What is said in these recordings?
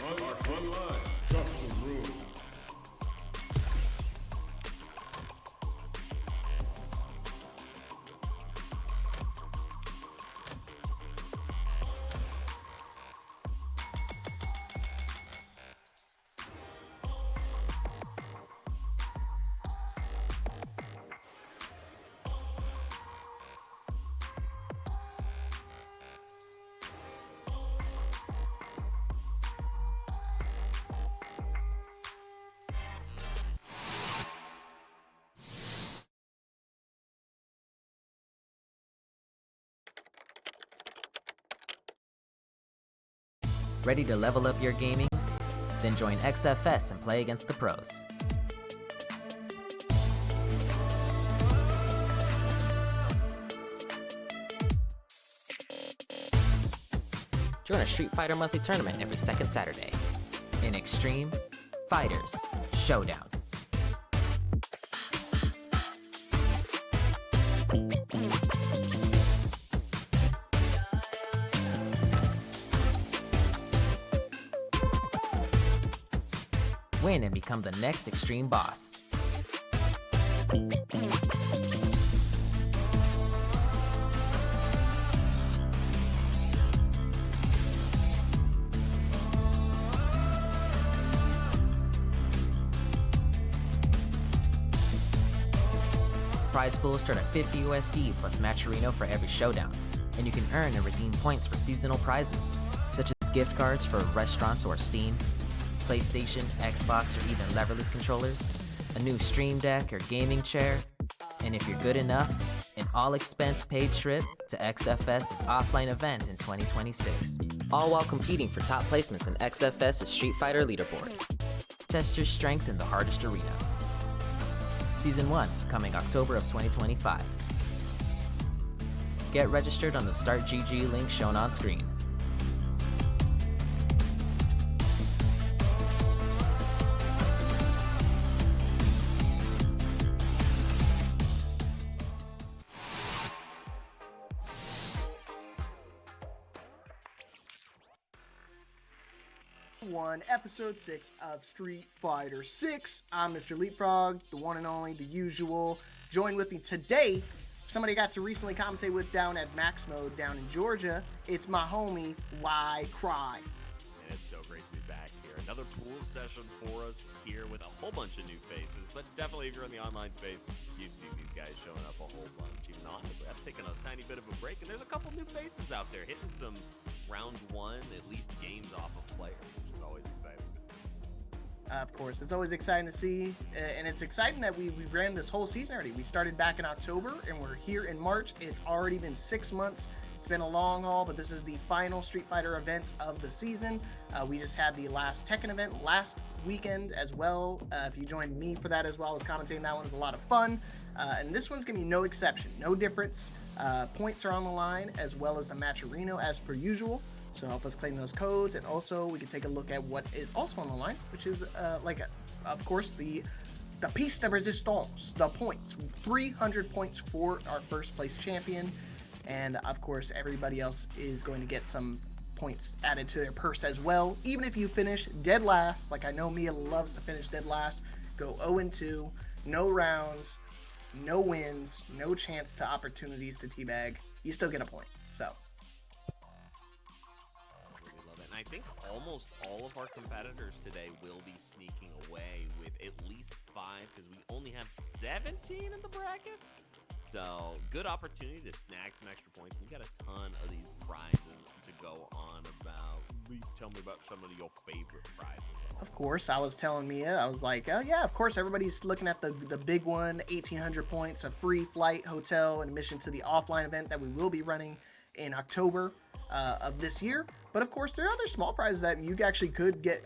Online. Custom room. Ready to level up your gaming? Then join XFS and play against the pros. Join a Street Fighter monthly tournament every second Saturday in Xtreme Fighters Showdown. Win and become the next Xtreme Boss. Prize pools start at 50 USD plus Matcherino for every showdown, and you can earn and redeem points for seasonal prizes, such as gift cards for restaurants or Steam, PlayStation, Xbox, or even leverless controllers, a new Stream Deck or gaming chair, and if you're good enough, an all-expense-paid trip to XFS's offline event in 2026. All while competing for top placements in XFS's Street Fighter Leaderboard. Test your strength in the hardest arena. Season 1, coming October of 2025. Get registered on the Start GG link shown on screen. Episode 6 of Street Fighter 6. I'm MrLeapFrog, the one and only, the usual. Joined with me today, somebody I got to recently commentate with down at Max Mode down in Georgia. It's my homie, WyCry. And it's so great to be back here. Another pool session for us here with a whole bunch of new faces. But definitely if you're in the online space, you've seen these guys showing up a whole bunch. Even honestly, I've taken a tiny bit of a break, and there's a couple new faces out there hitting some round one, at least games off of players, which is always exciting to see. Of course, it's always exciting to see, and it's exciting that we ran this whole season already. We started back in October, and we're here in March. It's already been 6 months. It's been a long haul, but this is the final Street Fighter event of the season. We just had the last Tekken event last weekend as well. If you joined me for that as well, I was commentating. That one was a lot of fun, and this one's gonna be no exception, no difference. Points are on the line, as well as a Matcherino as per usual. So help us claim those codes, and also we can take a look at what is also on the line, which is of course, the piece de resistance, the points. 300 points for our first place champion, and of course everybody else is going to get some points added to their purse as well. Even if you finish dead last, like I know Mia loves to finish dead last, go 0-2, no rounds, no wins, no chance to opportunities to teabag, you still get a point. So I think almost all of our competitors today will be sneaking away with at least 5, because we only have 17 in the bracket. So good opportunity to snag some extra points. And you got a ton of these prizes to go on about. Tell me about some of your favorite prizes. Of course, I was telling Mia, I was like, oh yeah, of course, everybody's looking at the big one, 1,800 points, a free flight, hotel, and admission to the offline event that we will be running in October of this year. But of course, there are other small prizes that you actually could get,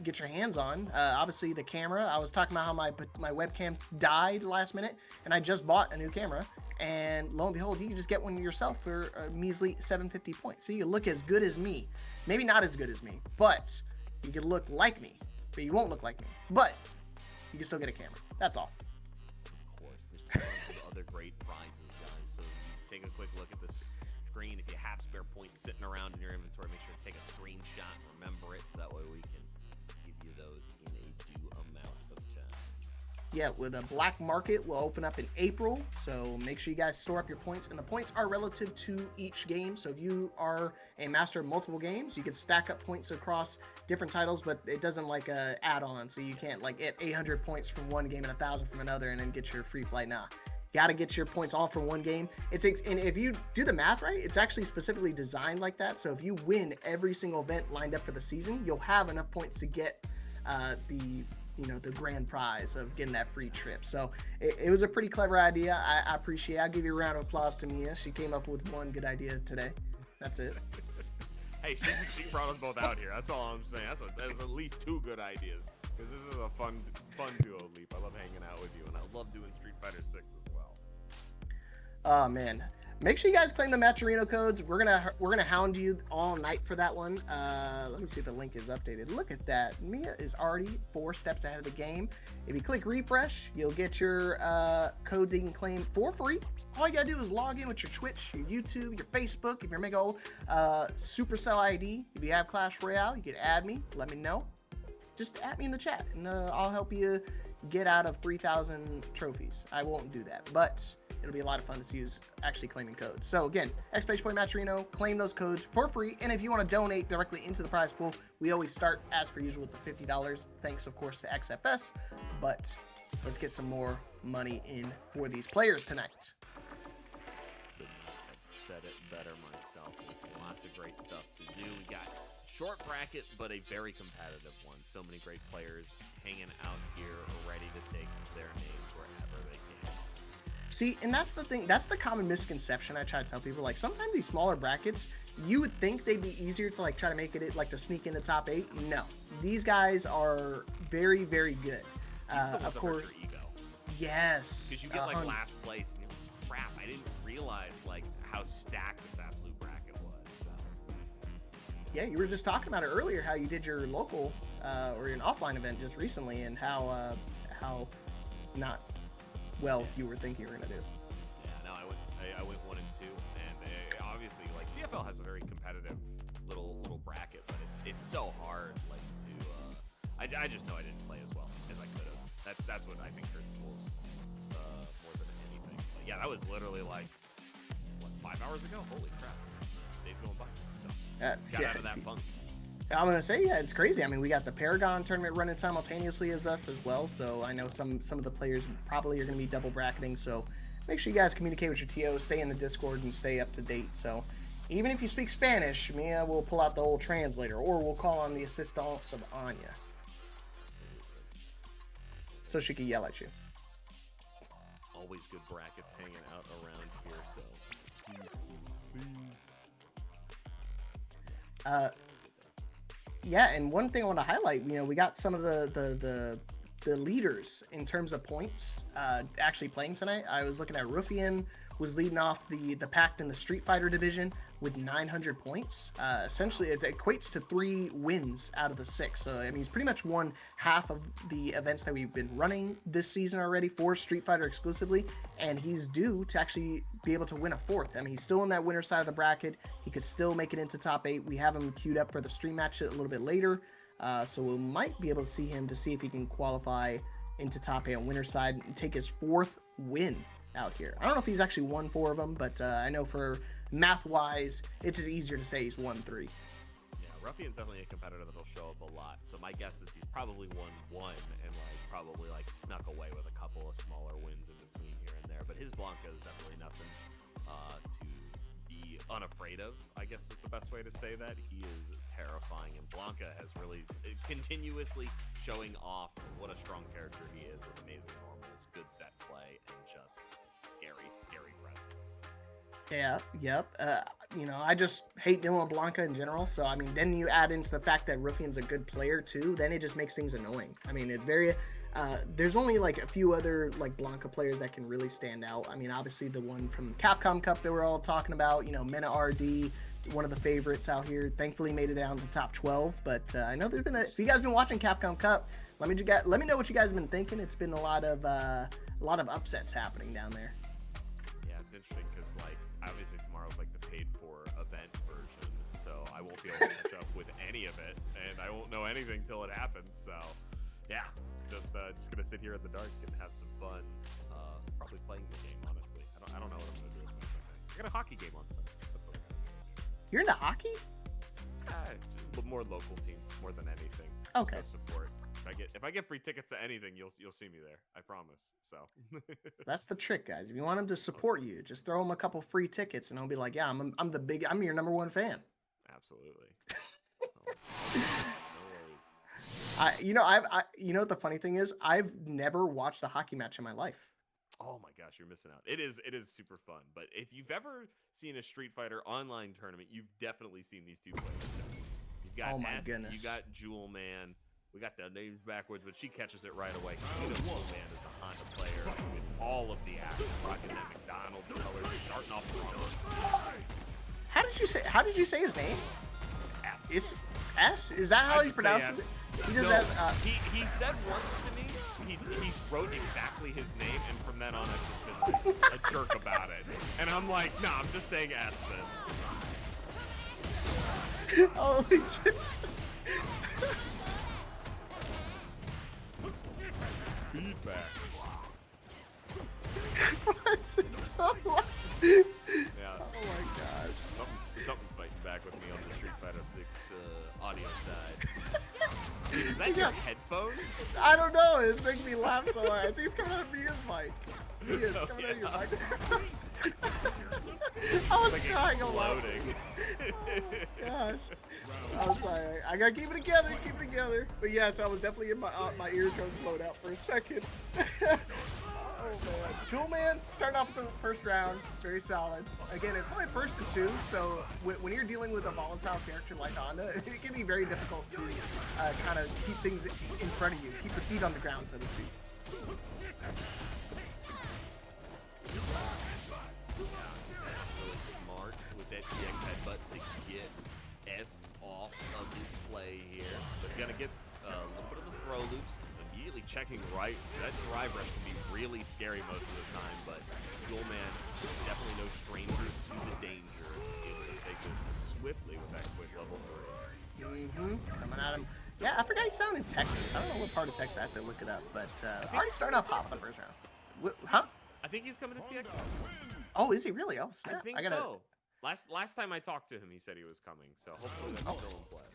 get your hands on. Obviously, the camera. I was talking about how my webcam died last minute, and I just bought a new camera. And lo and behold, you can just get one yourself for a measly 750 points. So you look as good as me. Maybe not as good as me, but you can look like me. But you won't look like me. But you can still get a camera. That's all. Of course, there's tons of other great prizes, guys. So take a quick look at this screen. If you have spare points sitting around in your inventory, make sure to take a screenshot and remember it, so that way we Yeah, with a black market will open up in April, so make sure you guys store up your points, and the points are relative to each game. So if you are a master of multiple games, you can stack up points across different titles, but it doesn't like add on, so you can't like get 800 points from one game and 1,000 from another and then get your free flight. Nah, you got to get your points all from one game. And if you do the math right, it's actually specifically designed like that. So if you win every single event lined up for the season, you'll have enough points to get the grand prize of getting that free trip. So it was a pretty clever idea. I appreciate it. I'll give you a round of applause to Mia. She came up with one good idea today. That's it. Hey, she brought us both out here. That's all I'm saying. That's at least 2 good ideas. Because this is a fun duo, Leap. I love hanging out with you, and I love doing Street Fighter 6 as well. Oh man, make sure you guys claim the Matcherino codes. We're gonna hound you all night for that one. Let me see if the link is updated. Look at that. Mia is already 4 steps ahead of the game. If you click refresh, you'll get your codes you can claim for free. All you gotta do is log in with your Twitch, your YouTube, your Facebook. If you're mega old, Supercell ID. If you have Clash Royale, you can add me. Let me know. Just add me in the chat, and I'll help you get out of 3,000 trophies. I won't do that, but it'll be a lot of fun to see who's actually claiming codes. So again, !Matcherino, claim those codes for free. And if you want to donate directly into the prize pool, we always start as per usual with the $50. Thanks, of course, to XFS. But let's get some more money in for these players tonight. Couldn't have said it better myself. There's lots of great stuff to do. We got short bracket, but a very competitive one. So many great players hanging out here, ready to take their names wherever they can. See, and that's the thing. That's the common misconception I try to tell people. Like, sometimes these smaller brackets, you would think they'd be easier to like try to make it like to sneak into top 8. No, these guys are very, very good. Of course. Ego. Yes. Because you get like last place, and you're like, crap, I didn't realize like how stacked this absolute bracket was. So. Yeah, you were just talking about it earlier, how you did your local or an offline event just recently, and how not well you were thinking you were gonna do. Yeah, no, I went 1 and 2, and obviously like CFL has a very competitive little bracket, but it's so hard like to I just know I didn't play as well as I could have. That's what I think hurts most more than anything. But yeah, that was literally like what, 5 hours ago. Holy crap, days going by. So got out of that funk. I'm gonna say, yeah, it's crazy. I mean, we got the Paragon tournament running simultaneously as us as well, so I know some of the players probably are gonna be double bracketing. So make sure you guys communicate with your TOs, stay in the Discord, and stay up to date. So even if you speak Spanish, Mia will pull out the old translator, or we'll call on the assistance of Anya, so she can yell at you. Always good brackets hanging out around here, so please. Yeah, and one thing I want to highlight, we got some of the leaders in terms of points actually playing tonight. I was looking at Rufian was leading off the pact in the Street Fighter division with 900 points. Essentially, it equates to 3 wins out of the 6. So, I mean, he's pretty much won half of the events that we've been running this season already for Street Fighter exclusively, and he's due to actually be able to win a 4th. I mean, he's still in that winner side of the bracket. He could still make it into top 8. We have him queued up for the stream match a little bit later, so we might be able to see him to see if he can qualify into top 8 on winner side and take his 4th win out here. I don't know if he's actually won 4 of them, but I know for math-wise, it's just easier to say he's won 3. Yeah, Ruffian's definitely a competitor that'll show up a lot. So my guess is he's probably won 1 and probably snuck away with a couple of smaller wins in between here and there. But his Blanca is definitely nothing to be unafraid of, I guess is the best way to say that. He is terrifying, and Blanca has really continuously showing off what a strong character he is with amazing normals, good set play, and just scary presence. Yeah, yep. I just hate dealing with Blanca in general. So, I mean, then you add into the fact that Rufian's a good player too, then it just makes things annoying. I mean, it's very, there's only like a few other like Blanca players that can really stand out. I mean, obviously the one from Capcom Cup that we're all talking about, Mena RD, one of the favorites out here, thankfully made it down to the top 12. But I know there's been if you guys been watching Capcom Cup, let me know what you guys have been thinking. It's been a lot of upsets happening down there. Yeah, it's interesting because obviously tomorrow's the paid for event version, so I won't be able to catch up with any of it, and I won't know anything till it happens. So Yeah, just gonna sit here in the dark and have some fun. Probably playing the game, honestly. I don't know what I'm gonna do with my Sunday. I got a hockey game on Sunday. That's what I'm gonna do. You're into hockey? Just more local team, more than anything. Okay. Just support. If I get free tickets to anything, you'll see me there. I promise. So That's the trick, guys. If you want him to support you, just throw him a couple free tickets, and he'll be like, "Yeah, I'm your number one fan." Absolutely. No worries. You know what the funny thing is? I've never watched a hockey match in my life. Oh my gosh, you're missing out. It is super fun. But if you've ever seen a Street Fighter online tournament, you've definitely seen these two players. You've got Oh my S, goodness. you got jewelman. We got the names backwards, but she catches it right away. You know, jewelman is the Honda player with all of the action, rocking that McDonald's colors, starting off the front. How did you say his name? S. It's S? Is that how he pronounces it? He does that. He said once to me, he wrote exactly his name, and from then on I've just been like a jerk about it. And I'm like, nah, I'm just saying S then. Holy shit. Feedback. Why is it so loud? Yeah. Oh my gosh. Something's fighting back with me on the Street Fighter 6 audio side. Dude, is that your headphones? I don't know. It's making me laugh so hard. I think it's coming out of Mia's mic. It's Oh, coming out of your yeah. mic. I was Like crying a lot. exploding. Gosh. I'm sorry. I gotta keep it together. Keep it together. But yes, I was definitely in my eardrums blowed out for a second. Oh man. Jewelman starting off with the first round, very solid. Again, it's only first to two, so when you're dealing with a volatile character like Honda, it can be very difficult to kind of keep things in front of you, keep your feet on the ground, so to speak. Really smart with that GX headbutt to get S off of his play here. They're gonna get a little bit of the throw loops, immediately checking right. That drive rush can be really scary most of the time, but Jewelman is definitely no stranger to the danger. Able to take this swiftly with that quick level 3. Coming at him. Yeah, I forgot he's down in Texas. I don't know what part of Texas. I have to look it up, but already starting off hot in the first round. Huh? I think he's coming to TX. Oh, is he really? Oh, snap. I think so. Last time I talked to him, he said he was coming, so hopefully that's still in play.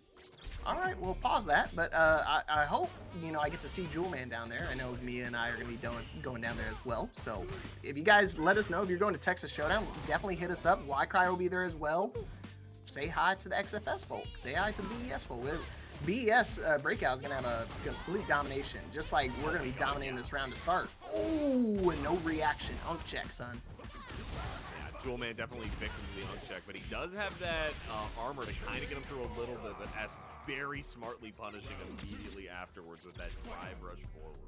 All right, we'll pause that, but I hope, I get to see Jewelman down there. I know Mia and I are going to be going down there as well, so if you guys let us know if you're going to Texas Showdown, definitely hit us up. WyCry will be there as well. Say hi to the XFS folk. Say hi to the BES folk. BES Breakout is going to have a complete domination, just like we're going to be dominating this round to start. Oh, and no reaction. Unk check, son. Jewelman definitely victim to the unk check, but he does have that armor to kind of get him through a little bit, but as very smartly punishing him immediately afterwards with that drive rush forward.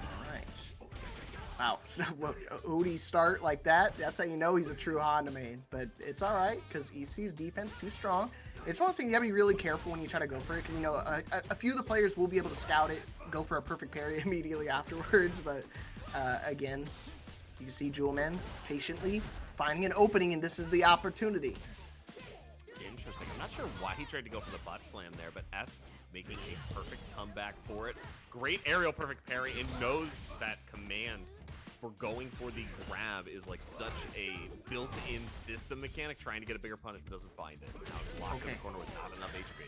All right. Wow, so Odie start like that, that's how you know he's a true Honda main, but it's all right, because EC's defense too strong. It's one of those things you gotta be really careful when you try to go for it, because a few of the players will be able to scout it, go for a perfect parry immediately afterwards, but again, you can see Jewelman patiently finding an opening, and this is the opportunity. Interesting. I'm not sure why he tried to go for the butt slam there, but S making a perfect comeback for it. Great aerial perfect parry, and knows that command for going for the grab is like such a built-in system mechanic, trying to get a bigger punish but doesn't find it. Now it's locked in the corner with not enough HP.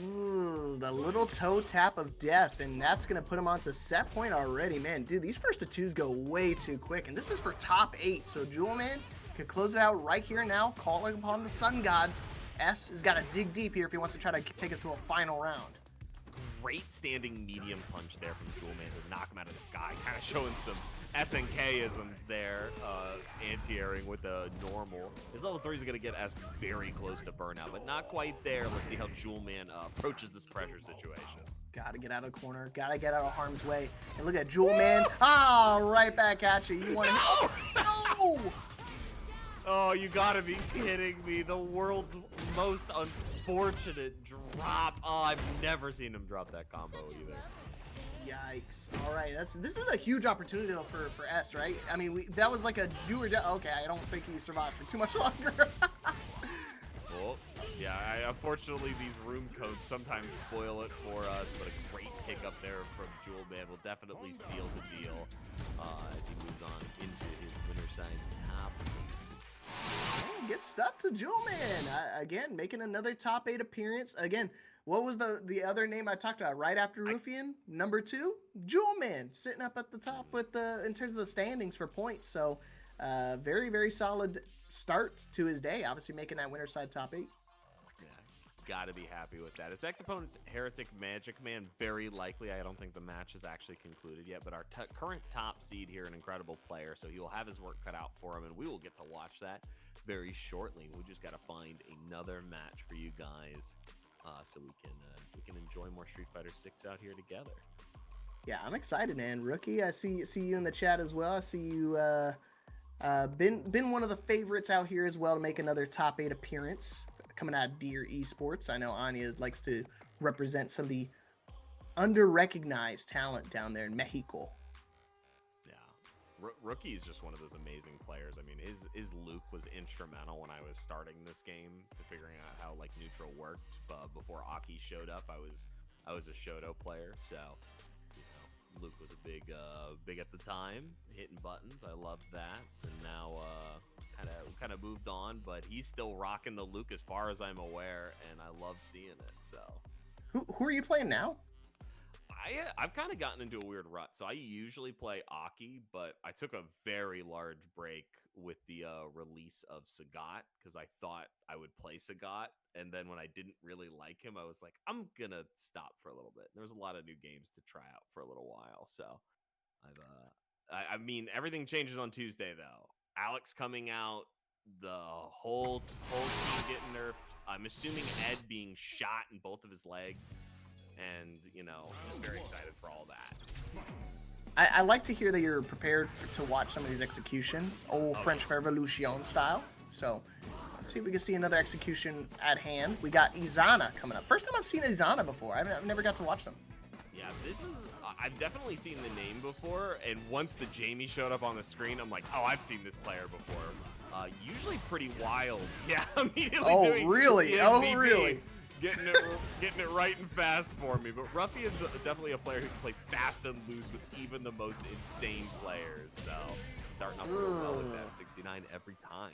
Ooh, the little toe tap of death, and that's going to put him onto set point already. Man, dude, these first to twos go way too quick, and this is for top 8, so Jewelman could close it out right here and now, calling upon the sun gods. S has got to dig deep here if he wants to try to take us to a final round. Great standing medium punch there from Jewelman to knock him out of the sky, kind of showing some SNK-isms there, anti-airing with the normal. His level 3 is going to get S very close to burnout, but not quite there. Let's see how Jewelman approaches this pressure situation. Gotta get out of the corner, gotta get out of harm's way. And look at Jewelman. Ah, right back at you. You want to... No! Oh, you gotta be kidding me. The world's most unfortunate drop. Oh, I've never seen him drop that combo either. Yikes. All right, this is a huge opportunity though for S, right? I mean, that was like a do or die. Okay, I don't think he survived for too much longer. Oh, Yeah, unfortunately, these room codes sometimes spoil it for us, but a great pick up there from jewelman will definitely seal the deal as he moves on into his winner side top. Oh, good stuff to jewelman. Again, making another top 8 appearance. Again, what was the other name I talked about right after Rufian? Number 2, jewelman, sitting up at the top with in terms of the standings for points. So very, very solid start to his day. Obviously making that winner side top 8. Got to be happy with that. His next opponent, HereticMAGICMAN, very likely. I don't think the match is actually concluded yet, but our current top seed here, an incredible player, so he will have his work cut out for him, and we will get to watch that very shortly. We just got to find another match for you guys so we can enjoy more Street Fighter 6 out here together. Yeah, I'm excited, man. Rookie, I see you in the chat as well. I see you been one of the favorites out here as well to make another top 8 appearance. Coming out of Deer Esports. I know Anya likes to represent some of the under-recognized talent down there in Mexico. Yeah, Rookie is just one of those amazing players. I mean, his Luke was instrumental when I was starting this game to figuring out how like neutral worked. Before Aki showed up, I was a Shoto player, so you know, Luke was a big at the time, hitting buttons. I loved that, and now kind of moved on, but he's still rocking the Luke as far as I'm aware, and I love seeing it. So who are you playing now? I've kind of gotten into a weird rut. So I usually play Aki, but I took a very large break with the release of Sagat because I thought I would play Sagat, and then when I didn't really like him, I was like, I'm gonna stop for a little bit. There was a lot of new games to try out for a little while, so I mean, everything changes on Tuesday though. Alex coming out, the whole team getting nerfed. I'm assuming Ed being shot in both of his legs, and you know, just very excited for all that. I like to hear that you're prepared to watch some of these execution, old French Revolution style. So let's see if we can see another execution at hand. We got Izana coming up. First time I've seen Izana before. I've never got to watch them. Yeah, this is. I've definitely seen the name before, and once the Jamie showed up on the screen, I'm like, oh, I've seen this player before. Usually pretty wild. Yeah, immediately. Oh, really? Oh, really? Getting it right and fast for me. But Rufian's definitely a player who can play fast and loose with even the most insane players. So starting off real well with that 69 every time.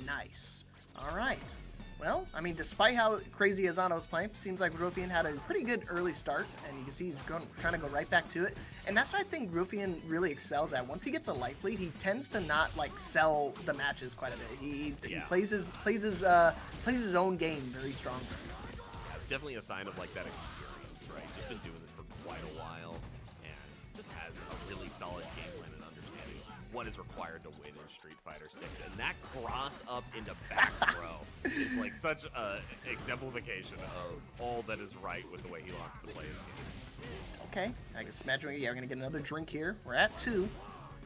Nice. All right. Well, I mean, despite how crazy Izana was playing, seems like Rufian had a pretty good early start, and you can see he's trying to go right back to it. And that's what I think Rufian really excels at. Once he gets a life lead, he tends to not like sell the matches quite a bit. He plays his own game very strongly. That's definitely a sign of like that experience, right? Just been doing this for quite a while, and just has a really solid game plan and understanding of what is required to win in Street Fighter 6, and that cross up into back throw is like such a exemplification of all that is right with the way he wants to play his games. Okay, I guess imagine we're gonna get another drink here. We're at 2,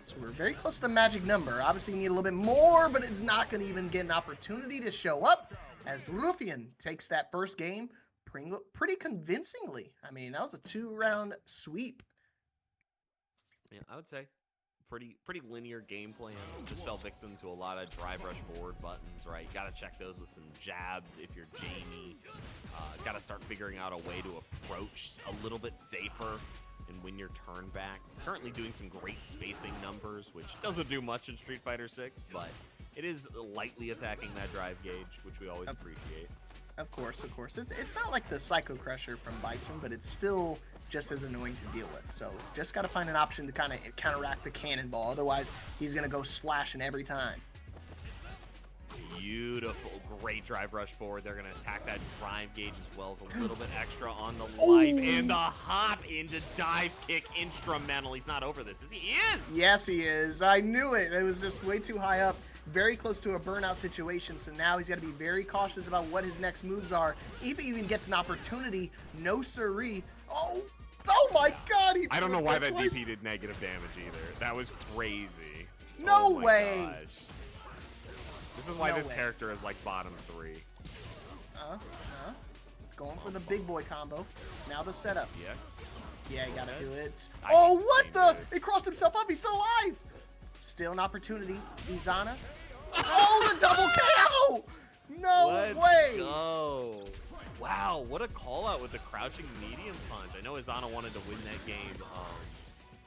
so we're very close to the magic number. Obviously, you need a little bit more, but it's not gonna even get an opportunity to show up as Rufian takes that first game pretty convincingly. I mean, that was a 2-round sweep. Yeah, I would say pretty linear game plan. Just fell victim to a lot of drive rush forward buttons, right? You got to check those with some jabs if you're Jamie. Got to start figuring out a way to approach a little bit safer and win your turn back. Currently doing some great spacing numbers, which doesn't do much in Street Fighter 6, but it is lightly attacking that drive gauge, which we always appreciate. Of course. It's not like the Psycho Crusher from Bison, but it's still just as annoying to deal with. So just got to find an option to kind of counteract the cannonball. Otherwise, he's going to go splashing every time. Beautiful. Great drive rush forward. They're going to attack that drive gauge as well as a little bit extra on the life. And the hop into dive kick instrumental. He's not over this, is he? He is! Yes, he is. I knew it. It was just way too high up. Very close to a burnout situation, so now he's got to be very cautious about what his next moves are. If he even gets an opportunity, no siree. Oh my God! I don't know why that DP did negative damage either. That was crazy. No way! Gosh. This is why this character is like bottom 3. Going for the big boy combo. Now the setup. Yes. Yeah, you gotta do it. Oh, what the? He crossed himself up. He's still alive. Still an opportunity. Izana. Oh, the double KO! No Let's way! go. Wow, what a call out with the crouching medium punch. I know Izana wanted to win that game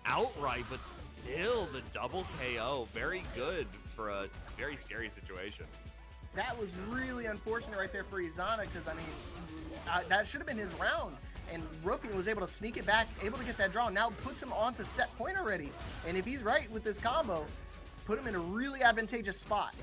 outright, but still the double KO. Very good for a very scary situation. That was really unfortunate right there for Izana, because, I mean, that should have been his round. And Rufian was able to sneak it back, able to get that draw. Now puts him onto set point already. And if he's right with this combo, put him in a really advantageous spot.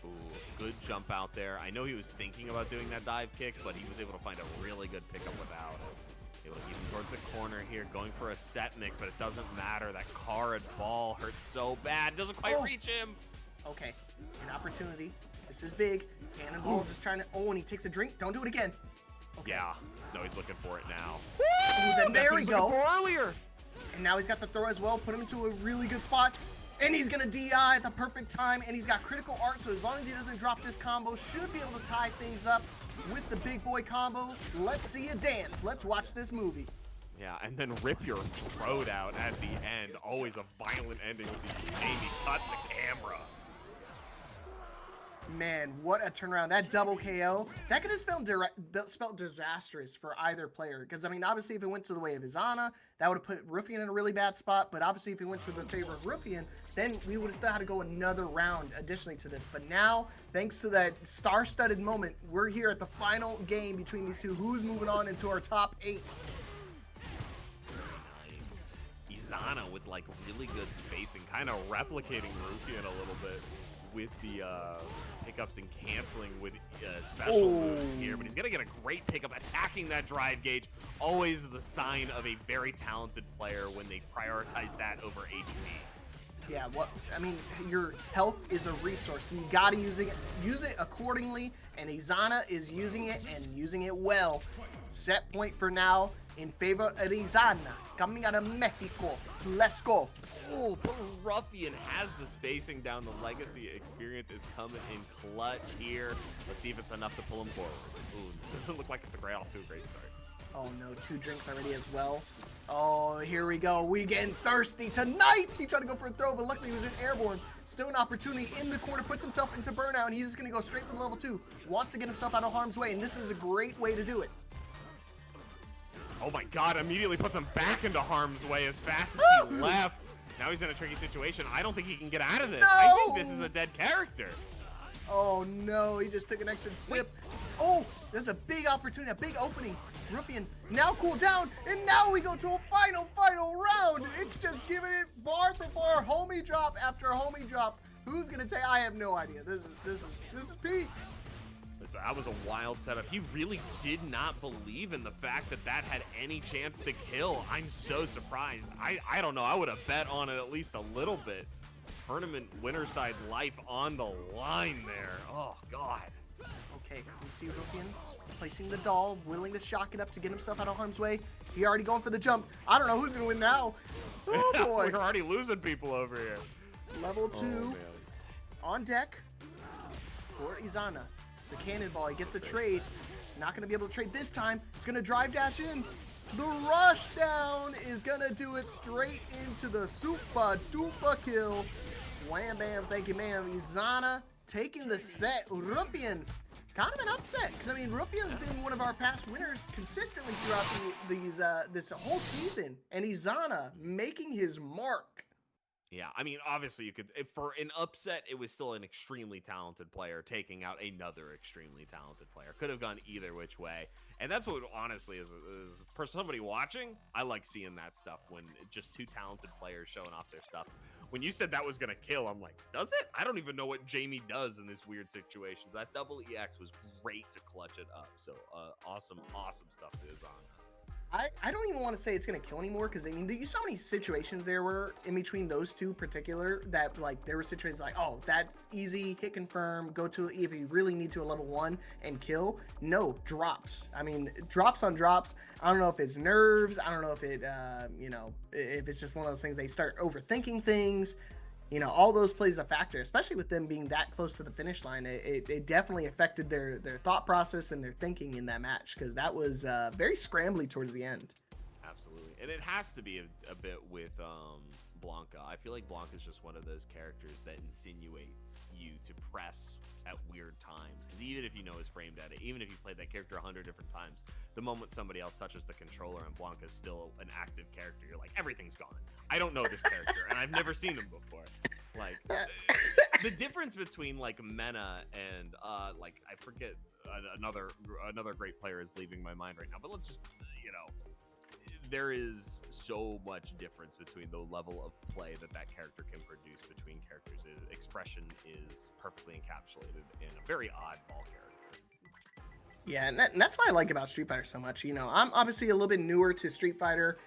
Ooh, good jump out there. I know he was thinking about doing that dive kick, but he was able to find a really good pickup without it. Able to keep him towards the corner here, going for a set mix, but it doesn't matter. That card ball hurts so bad. Doesn't quite reach him. Okay, an opportunity. This is big. Cannonball just trying to, and he takes a drink. Don't do it again. Okay. Yeah, no, he's looking for it now. Ooh, then there we go. Earlier. And now he's got the throw as well. Put him into a really good spot. And he's going to DI at the perfect time. And he's got critical art. So as long as he doesn't drop this combo, should be able to tie things up with the big boy combo. Let's see a dance. Let's watch this movie. Yeah, and then rip your throat out at the end. Always a violent ending with the Jamie cut the camera. Man, what a turnaround. That double KO, that could have spelled disastrous for either player. Because, I mean, obviously, if it went to the way of Izana, that would have put Rufian in a really bad spot. But obviously, if it went to the favor of Rufian, then we would have still had to go another round additionally to this. But now, thanks to that star-studded moment, we're here at the final game between these two. Who's moving on into our top 8? Nice. Izana with, like, really good spacing, kind of replicating Rufian a little bit with the pickups and canceling with special moves here, but he's gonna get a great pickup attacking that drive gauge. Always the sign of a very talented player when they prioritize that over HP. Yeah, I mean, your health is a resource, so you gotta use it accordingly, and Izana is using it and using it well. Set point for now in favor of Izana, coming out of Mexico. Let's go. Oh, but Rufian has the spacing down. The legacy experience is coming in clutch here. Let's see if it's enough to pull him forward. Ooh, doesn't look like it's off to a great start. Oh no, 2 drinks already as well. Oh, here we go. We getting thirsty tonight. He tried to go for a throw, but luckily he was in airborne. Still an opportunity in the corner, puts himself into burnout, and he's just gonna go straight for the level 2. Wants to get himself out of harm's way, and this is a great way to do it. Oh my God, immediately puts him back into harm's way as fast as he left. Now he's in a tricky situation. I don't think he can get out of this. No! I think this is a dead character. Oh no, he just took an extra sip. Oh, there's a big opportunity, a big opening. Rufian now cool down, and now we go to a final round. It's just giving it bar for bar, homie drop after homie drop. Who's gonna take? I have no idea. This is peak. That was a wild setup. He really did not believe in the fact that that had any chance to kill. I'm so surprised. I don't know. I would have bet on it at least a little bit. Tournament winner side life on the line there. Oh, God. Okay, we see Rufian placing the doll, willing to shock it up to get himself out of harm's way. He already going for the jump. I don't know who's going to win now. Oh, boy. We're already losing people over here. Level 2 on deck for Izana. The cannonball, he gets a trade. Not going to be able to trade this time. He's going to drive dash in. The rush down is going to do it straight into the super duper kill. Wham bam, thank you ma'am. Izana taking the set. Rufian, kind of an upset. Because, I mean, Rufian's been one of our past winners consistently throughout this whole season. And Izana making his mark. Yeah, I mean, obviously you could, for an upset, it was still an extremely talented player taking out another extremely talented player. Could have gone either which way. And that's what, honestly, is for somebody watching, I like seeing that stuff when just 2 talented players showing off their stuff. When you said that was going to kill, I'm like, does it? I don't even know what Jamie does in this weird situation. That double EX was great to clutch it up. So, awesome stuff to Izana. I don't even want to say it's going to kill anymore, because, I mean, you saw how many situations there were in between those two particular that, like, there were situations like, oh, that easy, hit confirm, go to, if you really need to, a level 1 and kill. No, drops. I mean, drops on drops. I don't know if it's nerves. I don't know if it, if it's just one of those things they start overthinking things. You know, all those plays a factor, especially with them being that close to the finish line. It definitely affected their thought process and their thinking in that match, because that was very scrambly towards the end. Absolutely. And it has to be a bit with Blanca. I feel like Blanca is just one of those characters that insinuates you to press at weird times. Because even if you know his frame data, even if you played that character 100 different times, the moment somebody else touches the controller and Blanca is still an active character, you're like, everything's gone. I don't know this character, and I've never seen him before. Like, the difference between like Mena and like, I forget, another great player is leaving my mind right now, but let's just, you know, there is so much difference between the level of play that character can produce between characters. Expression is perfectly encapsulated in a very oddball character. Yeah, and that's what I like about Street Fighter so much. You know, I'm obviously a little bit newer to Street Fighter.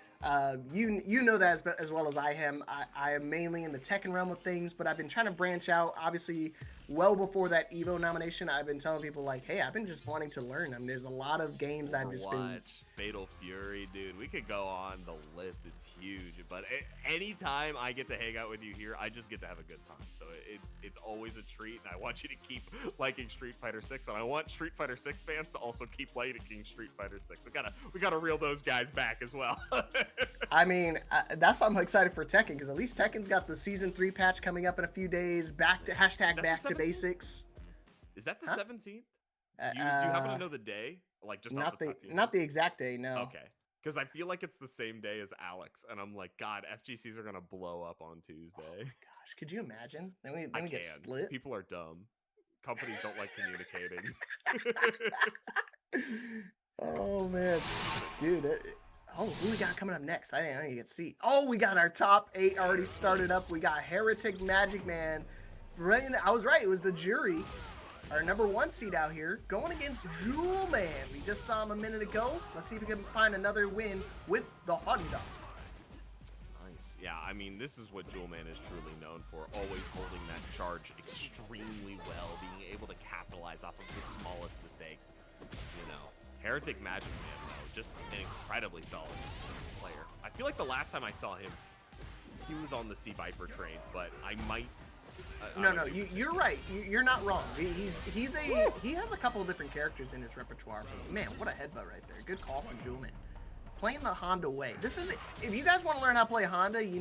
You know that as well as I am. I am mainly in the Tekken realm of things, but I've been trying to branch out. Obviously, well before that Evo nomination, I've been telling people like, hey, I've been just wanting to learn. I mean, there's a lot of games that I've just been. Fatal Fury, dude. We could go on the list. It's huge. But anytime I get to hang out with you here, I just get to have a good time. So it's always a treat, and I want you to keep liking Street Fighter 6, and I want Street Fighter 6 fans to also keep liking Street Fighter 6. We gotta reel those guys back as well. I mean, that's why I'm excited for Tekken, because at least Tekken's got the Season 3 patch coming up in a few days. Back to hashtag back to basics. Is that the 17th? Do you happen to know the day? Like, just not the exact day, no. Okay. Because I feel like it's the same day as Alex, and I'm like, God, FGCs are gonna blow up on Tuesday. Oh my gosh, could you imagine? Then we get split. People are dumb. Companies don't like communicating. Oh man, dude. Oh, who we got coming up next? I didn't even get to see. Oh, we got our top 8 already started up. We got HereticMAGICMAN. I was right. It was the jury. Our number 1 seed out here going against Jewelman. We just saw him a minute ago. Let's see if we can find another win with the Honda. Nice. Yeah, I mean, this is what Jewelman is truly known for. Always holding that charge extremely well. Being able to capitalize off of the smallest mistakes. You know. HereticMAGICMAN, though, just an incredibly solid player. I feel like the last time I saw him, he was on the Sea Viper train, but I might. No, you're right. You're not wrong. He has a couple of different characters in his repertoire. But man, what a headbutt right there. Good call from Jewelman. Playing the Honda way. This is if you guys want to learn how to play Honda, you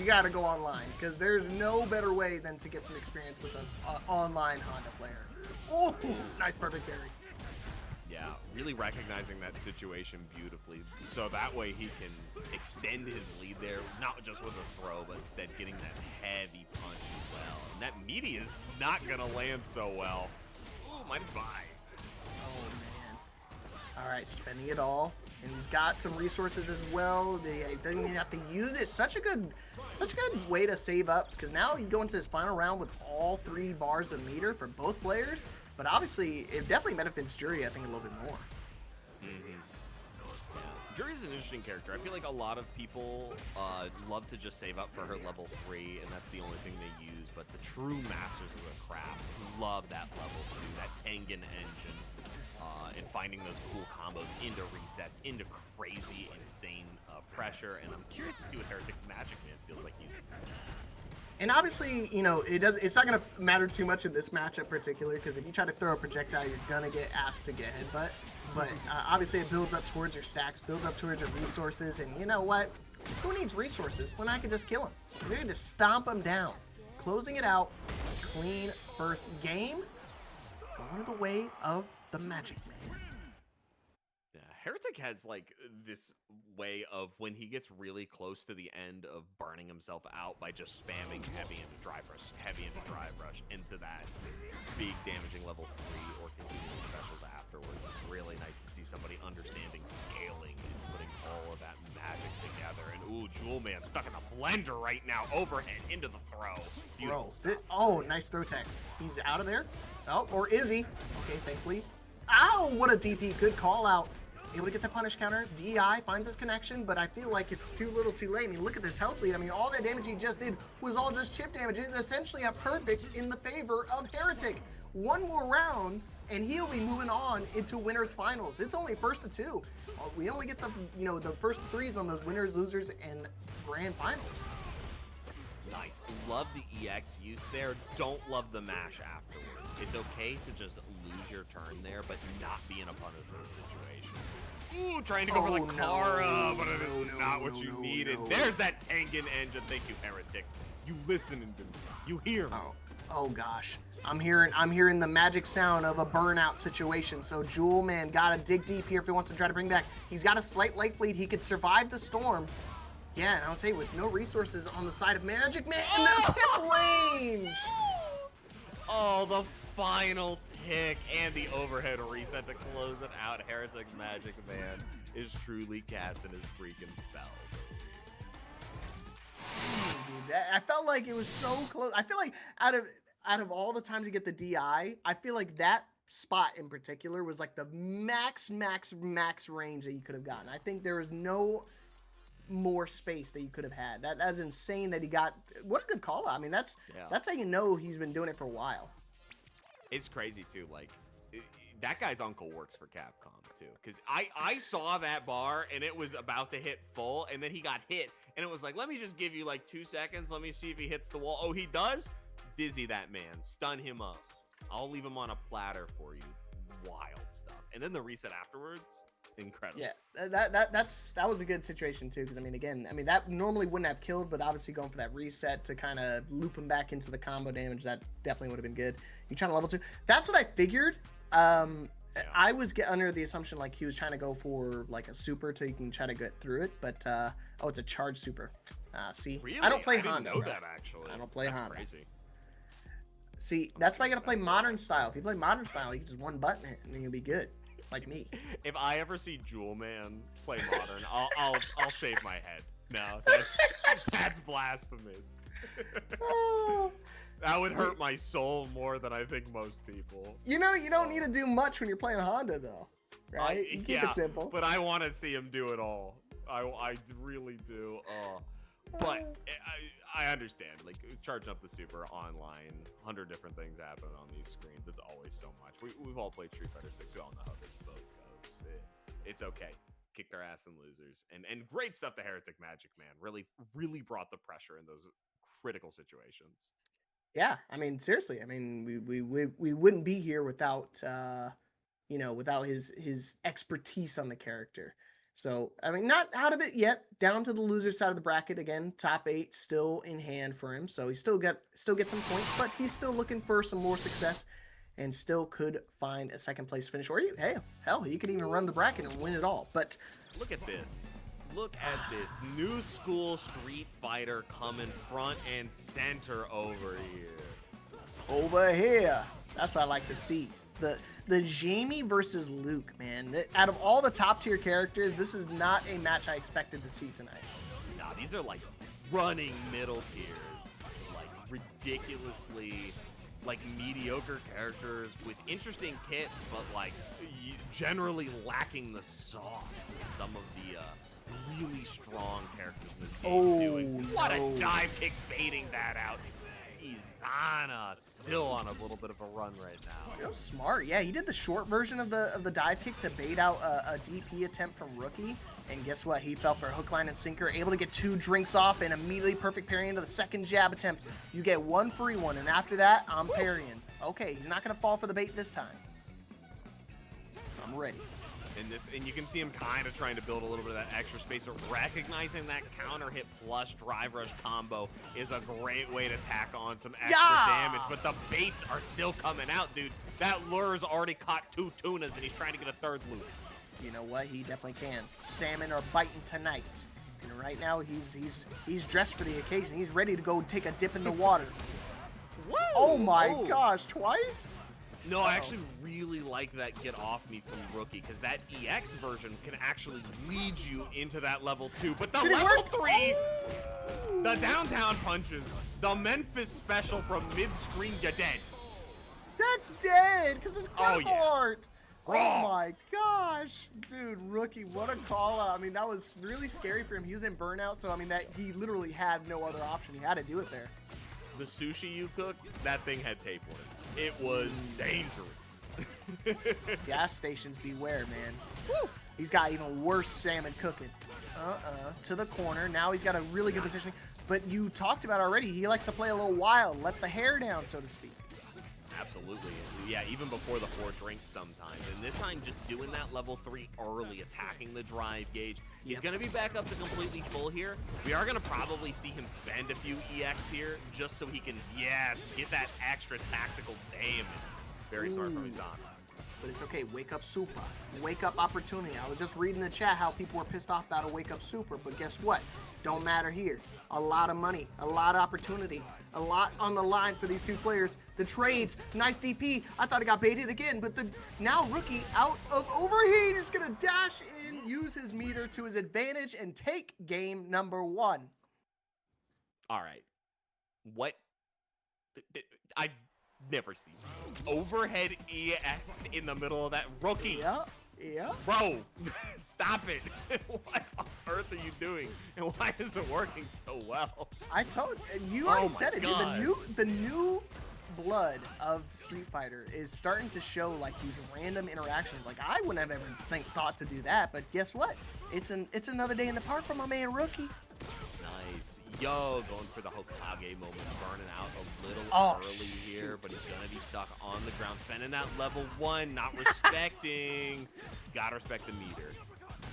got to go online, because there's no better way than to get some experience with an online Honda player. Oh, nice perfect parry. Yeah, really recognizing that situation beautifully, so that way he can extend his lead there, not just with a throw, but instead getting that heavy punch as well. And that meaty is not gonna land so well. Ooh, minus 5. Oh man. All right, spending it all, and he's got some resources as well. He doesn't even have to use it. Such a good way to save up, because now you go into this final round with all 3 bars of meter for both players. But obviously, it definitely benefits Jury, I think, a little bit more. Mm-hmm. Yeah. Jury's an interesting character. I feel like a lot of people love to just save up for her level 3, and that's the only thing they use. But the true masters of the craft love that level 2, that Tengen engine, and finding those cool combos into resets, into crazy, insane pressure. And I'm curious to see what HereticMAGICMAN feels like using. And obviously, you know, it's not going to matter too much in this matchup particularly, because if you try to throw a projectile, you're going to get asked to get headbutt. But obviously it builds up towards your stacks, builds up towards your resources, and you know what? Who needs resources when I can just kill him? We're going to stomp him down. Closing it out. Clean first game. Going the way of the Magic Man. Yeah, Heretic has like this way of when he gets really close to the end of burning himself out by just spamming heavy into drive rush into that big damaging level 3 or continuing specials afterwards. It's really nice to see somebody understanding scaling and putting all of that magic together. And ooh, Jewelman stuck in the blender right now, overhead into the throw. Beautiful stuff. Oh, nice throw tech. He's out of there. Oh, or is he? Okay, thankfully. Ow, what a DP. Good call out. Able to get the punish counter. DI finds his connection, but I feel like it's too little too late. I mean, look at this health lead. I mean, all that damage he just did was all just chip damage. It's essentially a perfect in the favor of Heretic. One more round, and he'll be moving on into winners finals. It's only first to 2. We only get the the first 3s on those winners, losers, and grand finals. Nice. Love the EX use there. Don't love the mash afterwards. It's okay to just lose your turn there, but not be in a punishable situation. Ooh, trying to go for the Kara, but it is not what you needed. There's that Tekken engine. Thank you, Heretic. You listening to me. You hear me. Oh gosh. I'm hearing the magic sound of a burnout situation. So Jewelman gotta dig deep here if he wants to try to bring back. He's got a slight light fleet. He could survive the storm. Yeah, and I'll say with no resources on the side of Magic Man in the tip range. Oh, the final tick and the overhead reset to close it out. HereticMAGICMAN is truly casting his freaking spell. Dude, I felt like it was so close. I feel like out of all the times you get the DI, I feel like that spot in particular was like the max range that you could have gotten. I think there was no more space that you could have had. That's insane that he got. What a good call out. I mean, that's how you know he's been doing it for a while. It's crazy too. Like that guy's uncle works for Capcom too, because I saw that bar and it was about to hit full, and then he got hit, and it was like, let me just give you like 2 seconds. Let me see if he hits the wall. Oh, he does. Dizzy that man. Stun him up. I'll leave him on a platter for you. Wild stuff. And then the reset afterwards. Incredible. Yeah, that was a good situation too, because I mean that normally wouldn't have killed, but obviously going for that reset to kind of loop him back into the combo damage, that definitely would have been good. You trying to level 2? That's what I figured. I was under the assumption like he was trying to go for like a super so you can try to get through it, but oh, it's a charge super. See, really? I don't play I Honda. Didn't know that actually. I don't play That's Honda. Crazy. See, that's why you gotta play modern style. If you play modern style, you can just one button hit and you'll be good. Like me. If I ever see Jewelman play modern, I'll shave my head. No, that's blasphemous. That would hurt my soul more than I think most people. You know, you don't need to do much when you're playing Honda, though, right? You keep it simple. But I want to see him do it all. I really do. But I understand, like charging up the super online, 100 different things happen on these screens. It's always so much. We've all played Street Fighter 6. We all know how this boat goes. It's okay. Kick their ass and losers. And great stuff to HereticMAGICMAN. Really brought the pressure in those critical situations. Yeah, I mean, seriously. I mean, we wouldn't be here without without his expertise on the character. So, I mean, not out of it yet. Down to the loser side of the bracket again. Top 8 still in hand for him. So he still get some points, but he's still looking for some more success, and still could find a second place finish. Or hell, he could even run the bracket and win it all. But look at this. Look at this. New school Street Fighter coming front and center over here. Over here. That's what I like to see. The Jamie versus Luke, man. Out of all the top tier characters, this is not a match I expected to see tonight. Nah, these are like running middle tiers, like ridiculously like mediocre characters with interesting kits, but like generally lacking the sauce that some of the really strong characters in this game doing. What a dive kick, baiting that out. Izana still on a little bit of a run right now. Real smart. Yeah, he did the short version of the dive kick to bait out a DP attempt from Rookie. And guess what? He fell for hook, line, and sinker, able to get 2 drinks off and immediately perfect parry into the second jab attempt. You get 1 free one, and after that, I'm parrying. Okay, he's not going to fall for the bait this time. I'm ready. And you can see him kind of trying to build a little bit of that extra space, but recognizing that counter hit plus drive rush combo is a great way to tack on some extra damage. But the baits are still coming out, dude. That lure's already caught 2 tunas, and he's trying to get a 3rd loop. You know what? He definitely can. Salmon are biting tonight. And right now, he's dressed for the occasion. He's ready to go take a dip in the water. Whoa! Oh my gosh, twice? No, I actually really like that get off me from Rookie, because that EX version can actually lead you into that level 2. But the level 3, the downtown punches, the Memphis special from mid-screen, you're dead. That's dead, because it's critical art. Raw. Oh my gosh. Dude, Rookie, what a call out. I mean, that was really scary for him. He was in burnout, so I mean, that he literally had no other option. He had to do it there. The sushi you cooked, that thing had tapeworm. It was dangerous. Gas stations beware, man. Woo! He's got even worse salmon cooking. To the corner. Now he's got a really good positioning. But you talked about already, he likes to play a little wild, let the hair down, so to speak. Absolutely. Yeah, even before the 4 drinks sometimes. And this time, just doing that level 3 early, attacking the drive gauge. He's going to be back up to completely full here. We are going to probably see him spend a few EX here just so he can, yes, get that extra tactical damage. Very smart from Izana. But it's okay. Wake up super. Wake up opportunity. I was just reading the chat how people were pissed off about a wake up super, but guess what? Don't matter here. A lot of money, a lot of opportunity, a lot on the line for these two players. The trades, nice DP. I thought it got baited again, but the now rookie out of overheat is gonna dash in, use his meter to his advantage, and take game number 1. All right. What? I've never seen overhead EX in the middle of that rookie. Yeah. Bro, stop it. What on earth are you doing? And why is it working so well? I told you already said it. Dude, the new blood of Street Fighter is starting to show like these random interactions. Like I wouldn't have ever thought to do that, but guess what? It's another day in the park for my man Rookie. Nice. Yo, going for the Hokage moment, burning out a little early here, but he's gonna be stuck on the ground, spending that level 1, not respecting. Gotta respect the meter.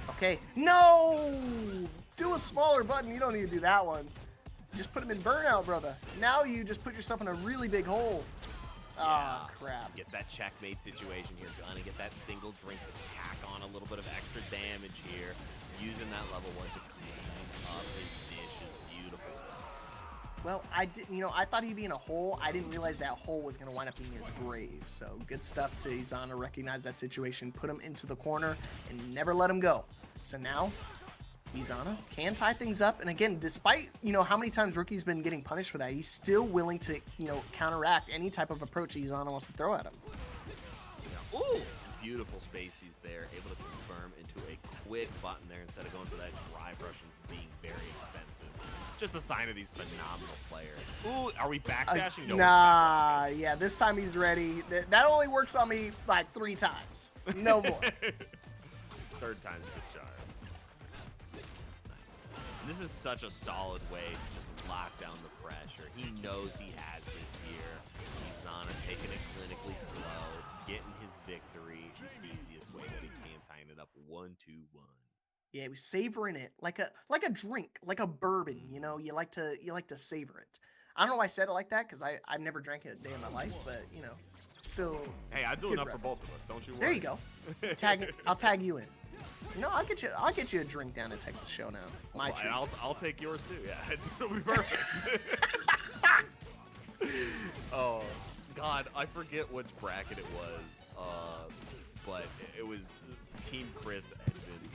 Okay, no! Do a smaller button. You don't need to do that one. Just put him in burnout, brother. Now you just put yourself in a really big hole. Ah, crap. Get that checkmate situation here. Gonna get that single drink to tack on a little bit of extra damage here. Using that level 1 to clean up his dishes. Beautiful stuff. Well, I thought he'd be in a hole. I didn't realize that hole was gonna wind up being his grave. So good stuff to Izana, recognize that situation, put him into the corner, and never let him go. So now, Izana can tie things up, and again, despite how many times Rookie's been getting punished for that, he's still willing to counteract any type of approach Izana wants to throw at him. Ooh, beautiful spaces there, able to confirm into a quick button there instead of going for that drive rush and being very expensive. Just a sign of these phenomenal players. Ooh, are we backdashing? No, nah, yeah, this time he's ready. That only works on me like 3 times. No more. 3rd time's the charm. Nice. And this is such a solid way to just lock down the pressure. He knows he has this here. Izana taking it clinically slow, getting his victory the easiest way that he can, tying it up 1-2-1. Yeah, he was savoring it like a drink, like a bourbon. You like to savor it. I don't know why I said it like that because I've never drank it a day in my life, but still. Hey, I do enough for both of us. Don't you worry. There you go. I'll tag you in. I'll get you a drink down at Texas Showdown. My treat. I'll take yours too. Yeah, it'll be perfect. Oh God, I forget which bracket it was, but it was Team Chris had been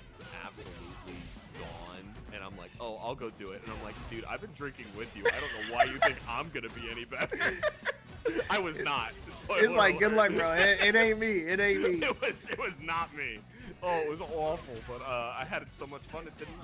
absolutely gone, and I'm like, oh, I'll go do it, and I'm like, dude, I've been drinking with you. I don't know why you think I'm gonna be any better. I was not. It's like, good luck, bro. It ain't me. It ain't me. It was not me. Oh, it was awful, but I had so much fun. It didn't.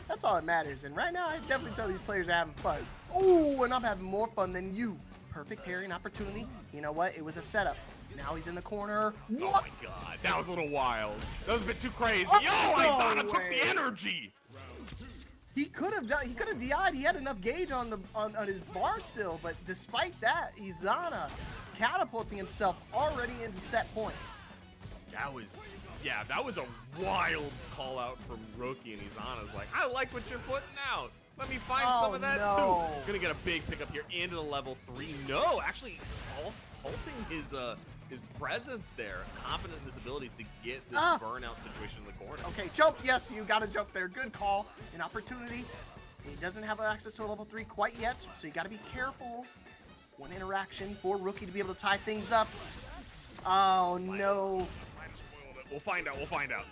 That's all that matters. And right now, I definitely tell these players are having fun. Ooh, and I'm having more fun than you. Perfect parrying opportunity. You know what? It was a setup. Now he's in the corner. What? Oh my God, that was a little wild. That was a bit too crazy. Oh, Yo, Izana took the energy. He could have done. He could have DI'd. He had enough gauge on his bar still, but despite that, Izana catapulting himself already into set point. That was a wild call out from Rookie, and Izana's like, I like what you're putting out. Let me find some of that too. Gonna get a big pickup here into the level 3. No, actually halting his presence there. Confident in his abilities to get this burnout situation in the corner. Okay, jump. Yes, you gotta jump there. Good call. An opportunity. He doesn't have access to a level 3 quite yet, so you gotta be careful. One interaction for Rookie to be able to tie things up. Oh no. Might have spoiled it. We'll find out.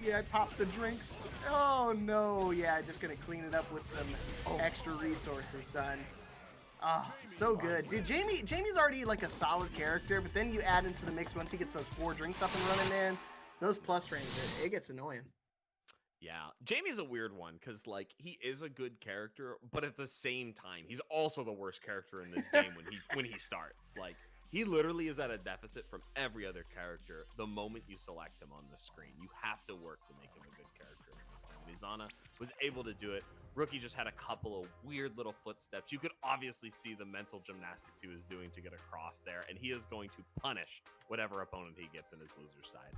Yeah, I popped the drinks. Oh no. Yeah, just gonna clean it up with some extra resources, son. Ah, so good. Dude, Jamie's already like a solid character, but then you add into the mix once he gets those 4 drinks up and running, man. Those plus range, it gets annoying. Yeah, Jamie's a weird one because like he is a good character, but at the same time, he's also the worst character in this game when he starts. Like he literally is at a deficit from every other character the moment you select him on the screen. You have to work to make him a good character in this game. And Izana was able to do it. Rookie just had a couple of weird little footsteps. You could obviously see the mental gymnastics he was doing to get across there, and he is going to punish whatever opponent he gets in his loser side.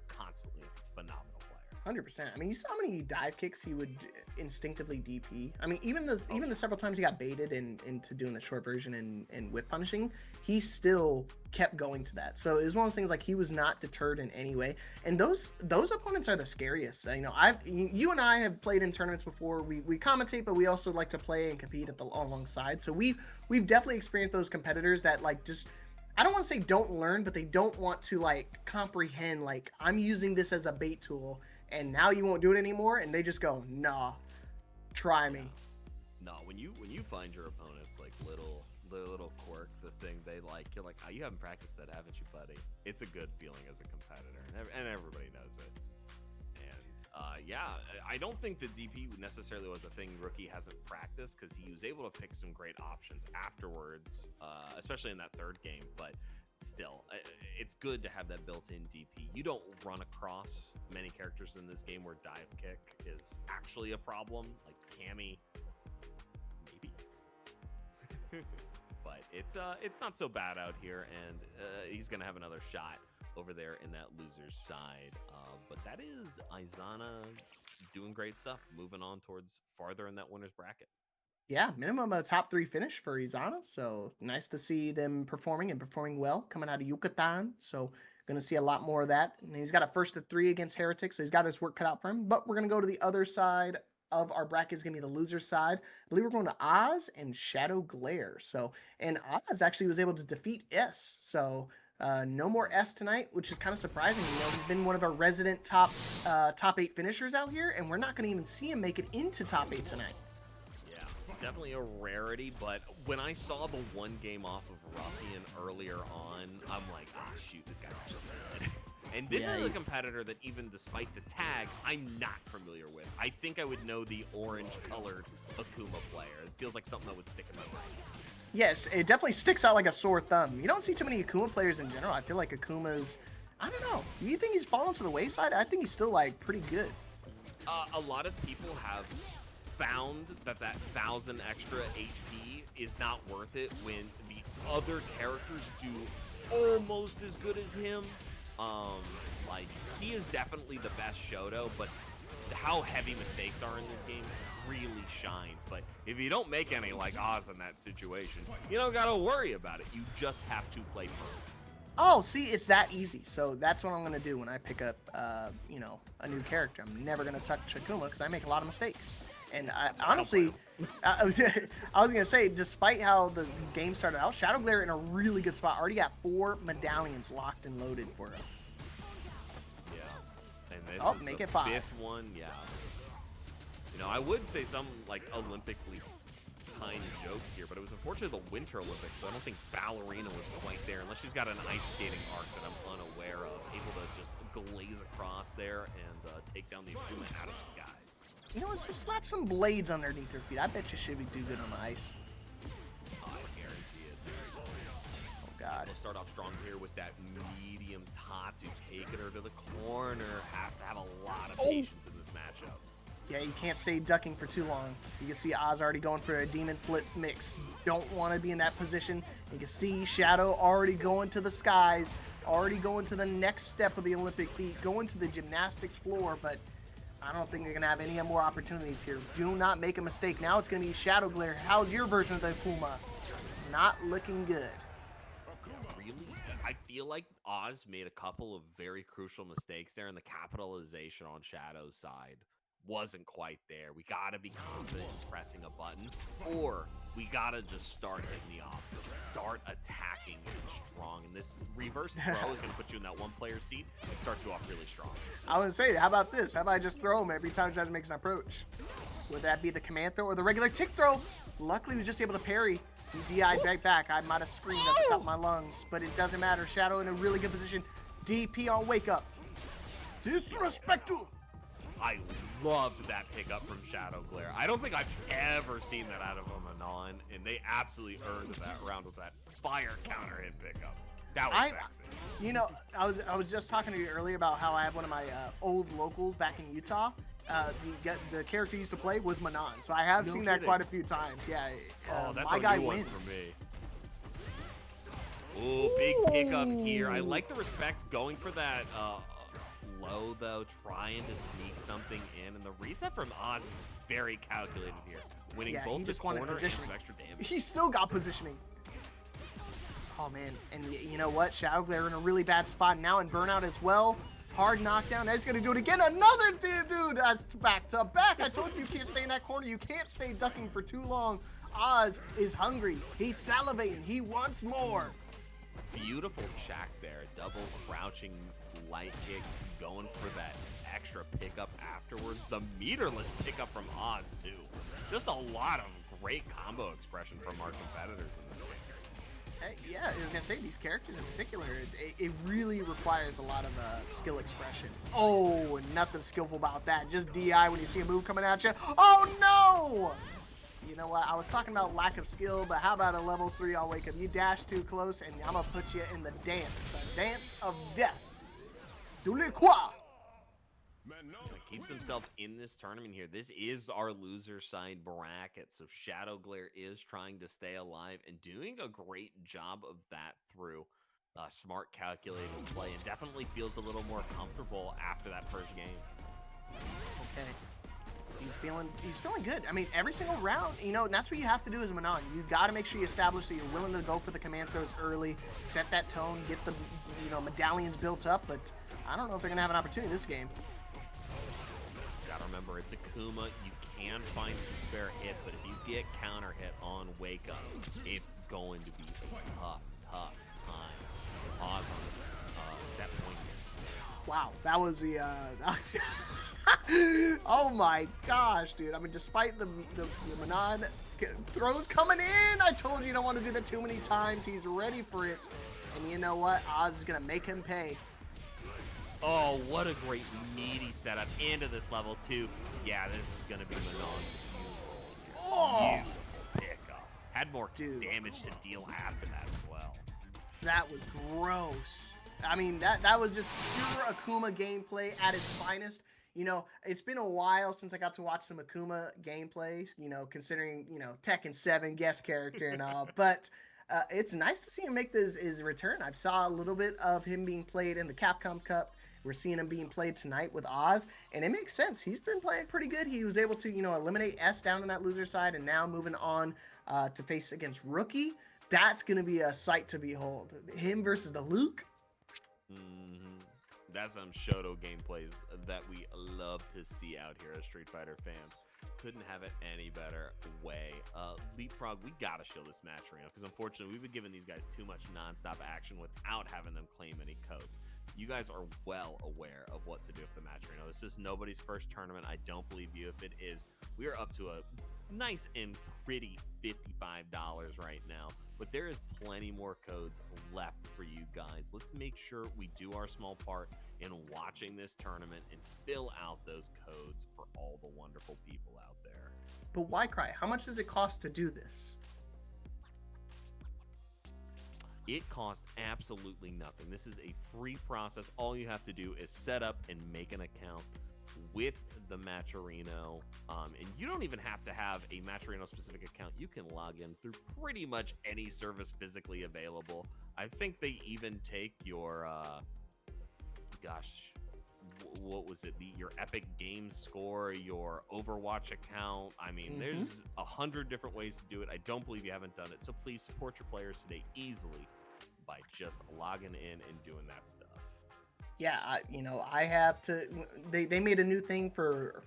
Constantly phenomenal player. 100%. I mean, you saw how many dive kicks he would instinctively DP. I mean, even the several times he got baited into doing the short version and whip punishing, he still kept going to that. So it was one of those things like he was not deterred in any way. And those opponents are the scariest. You know, you and I have played in tournaments before. We commentate, but we also like to play and compete alongside. So we've definitely experienced those competitors that like just, I don't want to say don't learn, but they don't want to like comprehend like I'm using this as a bait tool and now you won't do it anymore, and they just go, nah, try me. No, when you find your opponents like little quirk, the thing they like, you're like, oh, you haven't practiced that, haven't you, buddy? It's a good feeling as a competitor, and everybody knows it. And yeah, I don't think the DP necessarily was a thing Rookie hasn't practiced, because he was able to pick some great options afterwards, especially in that third game. But still, it's good to have that built-in DP. You don't run across many characters in this game where dive kick is actually a problem, like Cammy, maybe. But it's not so bad out here, and he's gonna have another shot over there in that loser's side. But that is Izana doing great stuff, moving on towards farther in that winner's bracket. Yeah, minimum a top 3 finish for Izana. So nice to see them performing well coming out of Yucatan. So going to see a lot more of that. And he's got a first to 3 against Heretic, so he's got his work cut out for him. But we're going to go to the other side of our bracket. Is going to be the loser side. I believe we're going to Oz and Shadow Glare. So, and Oz actually was able to defeat S. So no more S tonight, which is kind of surprising. You know, he's been one of our resident top 8 finishers out here, and we're not going to even see him make it into top 8 tonight. Definitely a rarity, but when I saw the one game off of Ruffian earlier on, I'm like, oh shoot, this guy's actually good. And this is a competitor that even despite the tag, I'm not familiar with. I think I would know the orange-colored Akuma player. It feels like something that would stick in my brain. Yes, it definitely sticks out like a sore thumb. You don't see too many Akuma players in general. I feel like Akuma's, I don't know. Do you think he's fallen to the wayside? I think he's still like pretty good. A lot of people have found that 1,000 extra HP is not worth it when the other characters do almost as good as him. Like, he is definitely the best Shoto, but how heavy mistakes are in this game really shines. But if you don't make any like Oz in that situation, you don't gotta worry about it. You just have to play perfect. Oh, see, it's that easy. So that's what I'm going to do when I pick up, you know, a new character. I'm never going to touch Akuma because I make a lot of mistakes. And honestly, I was going to say, despite how the game started out, Shadow Glare in a really good spot. Already got 4 medallions locked and loaded for him. Yeah. And this is make the it 5. 5th one. Yeah. You know, I would say some, like, Olympically kind joke here, but it was unfortunately the Winter Olympics, so I don't think Ballerina was quite there, unless she's got an ice skating arc that I'm unaware of, able to just glaze across there and take down the Akuma out of the skies. You know, let's just slap some blades underneath her feet. I bet you should do good on the ice. I guarantee it. Oh, God. We'll start off strong here with that medium Tatsu, taking her to the corner. Has to have a lot of patience in this matchup. Yeah, you can't stay ducking for too long. You can see Oz already going for a demon flip mix. Don't want to be in that position. You can see Shadow already going to the skies, already going to the next step of the Olympic feat, going to the gymnastics floor, but I don't think they're going to have any more opportunities here. Do not make a mistake. Now it's going to be Shadow Glare. How's your version of the Akuma? Not looking good. Really? I feel like Oz made a couple of very crucial mistakes there, and the capitalization on Shadow's side wasn't quite there. We got to be confident in pressing a button, or we got to just start hitting the offense, start attacking strong. And this reverse throw is going to put you in that one-player seat and start you off really strong. I would say, how about this? How about I just throw him every time Jazz makes an approach? Would that be the command throw or the regular tick throw? Luckily, he was just able to parry. He DI'd right back. I might have screamed at the top of my lungs, but it doesn't matter. Shadow in a really good position. DP on wake up. Disrespect. I loved that pickup from Shadow Glare. I don't think I've ever seen that out of a Manon, and they absolutely earned that round with that fire counter hit pickup. That was sexy. You know, I was just talking to you earlier about how I have one of my old locals back in Utah. The character he used to play was Manon, so I have seen that quite a few times. Yeah. That's my a guy new one wins. for me. Ooh, big pickup here. I like the respect going for that low, though, trying to sneak something in. And the reset from Oz is very calculated here. Winning both the corner and some extra damage. He still got positioning. Oh, man. And you know what? Shadow Glare in a really bad spot now, and Burnout as well. Hard knockdown. Ed's going to do it again. Another dude. That's back to back. I told you can't stay in that corner. You can't stay ducking for too long. Oz is hungry. He's salivating. He wants more. Beautiful check there. Double crouching light kicks, going for that extra pickup afterwards. The meterless pickup from Oz, too. Just a lot of great combo expression from our competitors in this game. Yeah, I was gonna say these characters in particular, it really requires a lot of skill expression. Oh, nothing skillful about that. Just DI when you see a move coming at you. Oh no! You know what? I was talking about lack of skill, but how about a level 3 I'll wake up? You dash too close, and I'm gonna put you in the dance of death. Do le quoi? Keeps himself in this tournament here. This is our loser side bracket, so Shadow Glare is trying to stay alive and doing a great job of that through smart calculated play, and definitely feels a little more comfortable after that first game. Okay. He's feeling good. I mean, every single round, you know, and that's what you have to do as a Manon. You got to make sure you establish that you're willing to go for the command throws early, set that tone, get the, you know, medallions built up, but I don't know if they're going to have an opportunity this game. Gotta remember, it's Akuma. You can find some spare hits, but if you get counter hit on Wake Up, it's going to be a tough time. Pause on the set point here. Wow, that was the oh my gosh, dude. I mean, despite the Manon throws coming in, I told you you don't want to do that too many times. He's ready for it. And you know what? Oz is going to make him pay. Oh, what a great meaty setup into this level 2. Yeah, this is going to be Manon's beautiful pickup. Had more damage to deal after that as well. That was gross. I mean, that was just pure Akuma gameplay at its finest. You know, it's been a while since I got to watch some Akuma gameplay, you know, considering, you know, Tekken 7 guest character and all. But it's nice to see him make his return. I've saw a little bit of him being played in the Capcom Cup. We're seeing him being played tonight with Oz, and it makes sense. He's been playing pretty good. He was able to, you know, eliminate S down in that loser side, and now moving on to face against Rookie. That's going to be a sight to behold. Him versus the Luke. That's some Shoto gameplays that we love to see out here as Street Fighter fans. Couldn't have it any better way. LeapFrog, we gotta show this match right now, because unfortunately we've been giving these guys too much non-stop action without having them claim any codes. You guys are well aware of what to do with the match right now. This is nobody's first tournament. I don't believe you if it is. We are up to a nice and pretty $55 right now, but there is plenty more codes left for you guys. Let's make sure we do our small part in watching this tournament and fill out those codes for all the wonderful people out there. But WyCry, how much does it cost to do this? It costs absolutely nothing. This is a free process. All you have to do is set up and make an account with the Matcherino, and you don't even have to have a Matcherino specific account. You can log in through pretty much any service physically available. I think they even take your what was it, your Epic Games score, your Overwatch account. I mean, there's 100 different ways to do it. I don't believe you haven't done it, so please support your players today easily by just logging in and doing that stuff. Yeah, I have to. They made a new thing for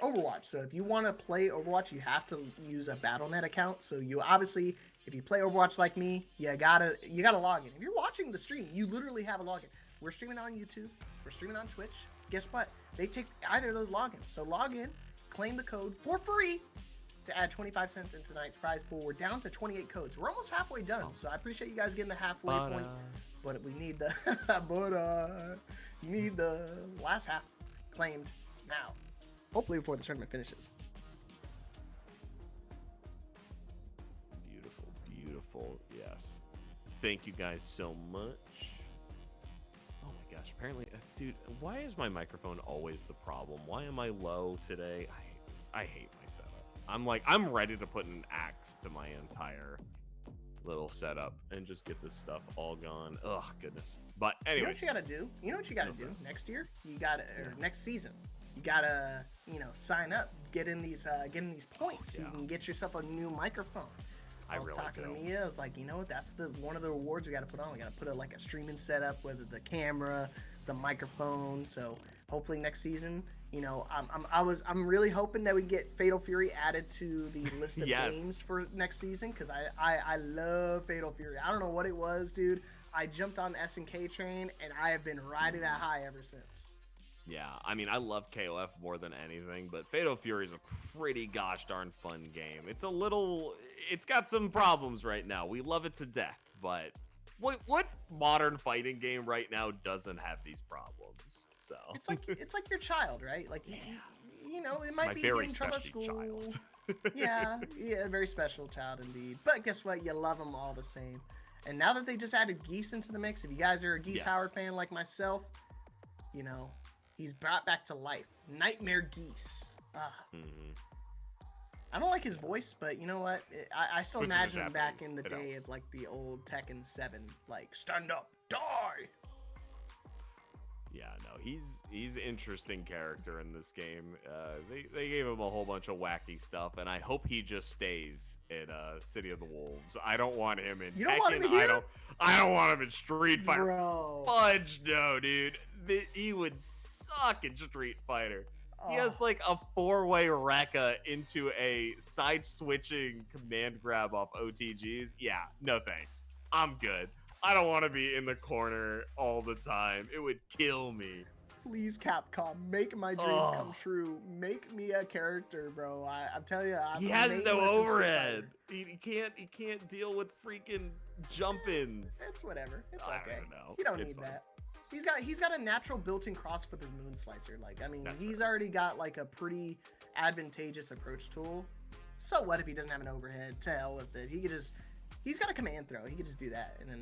Overwatch. So if you want to play Overwatch, you have to use a Battle.net account. So you obviously, if you play Overwatch like me, you gotta log in. If you're watching the stream, you literally have a login. We're streaming on YouTube. We're streaming on Twitch. Guess what? They take either of those logins. So log in, claim the code for free to add 25 cents into tonight's prize pool. We're down to 28 codes. We're almost halfway done. So I appreciate you guys getting the halfway point. But we need the you need the last half claimed now. Hopefully before the tournament finishes. Beautiful, beautiful. Yes. Thank you guys so much. Oh my gosh, apparently, dude, why is my microphone always the problem? Why am I low today? I hate this. I hate my setup. I'm ready to put an axe to my entire little setup and just get this stuff all gone. Ugh, goodness. But anyway, you know what you gotta do? You know what you gotta do next year? You gotta, or next season, you gotta, sign up, get in these points, so you can get yourself a new microphone. I was talking to Mia. I was like, that's one of the awards we got to put on. We got to put a streaming setup, whether the camera, the microphone. So hopefully next season, I'm really hoping that we get Fatal Fury added to the list of games for next season, because I love Fatal Fury. I don't know what it was, dude. I jumped on the SNK train and I have been riding that high ever since. Yeah, I mean, I love KOF more than anything, but Fatal Fury is a pretty gosh darn fun game. It's got some problems right now. We love it to death, but what modern fighting game right now doesn't have these problems? So it's like your child, right? Like, it might be very getting in trouble at special school. child. yeah, very special child indeed. But guess what? You love them all the same. And now that they just added Geese into the mix, if you guys are a Geese Howard fan like myself, he's brought back to life. Nightmare Geese. I don't like his voice, but you know what? I still imagine him back in the day of like the old Tekken 7, like stand up, die. Yeah, no, he's an interesting character in this game. They gave him a whole bunch of wacky stuff, and I hope he just stays in City of the Wolves. I don't want him in Tekken. Want him here? I don't want him in Street Fighter. Bro. Fudge, no, dude. He would suck in Street Fighter. He has like a 4-way Rekka into a side switching command grab off OTGs. Yeah, no thanks. I'm good. I don't want to be in the corner all the time. It would kill me. Please, Capcom, make my dreams come true. Make me a character, bro. I'm telling you, he has no overhead. He can't deal with freaking jump-ins. It's whatever. It's okay. I don't know. You don't need that. He's got a natural built-in cross with his Moon Slicer. Like, I mean, he's already got like a pretty advantageous approach tool. So what if he doesn't have an overhead? To hell with it. He's got a command throw. He could just do that, and then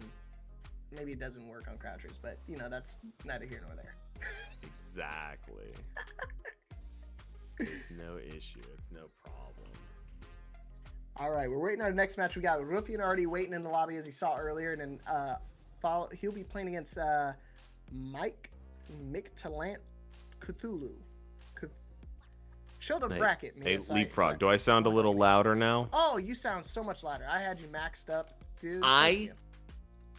maybe it doesn't work on crouchers. But that's neither here nor there. Exactly. It's no issue. It's no problem. All right, we're waiting on our next match. We got Rufian already waiting in the lobby, as he saw earlier, and then he'll be playing against MICLANTECUHTMI. Show the bracket, man. Hey, LeapFrog, do I sound a little louder now? Oh, you sound so much louder. I had you maxed up, dude. I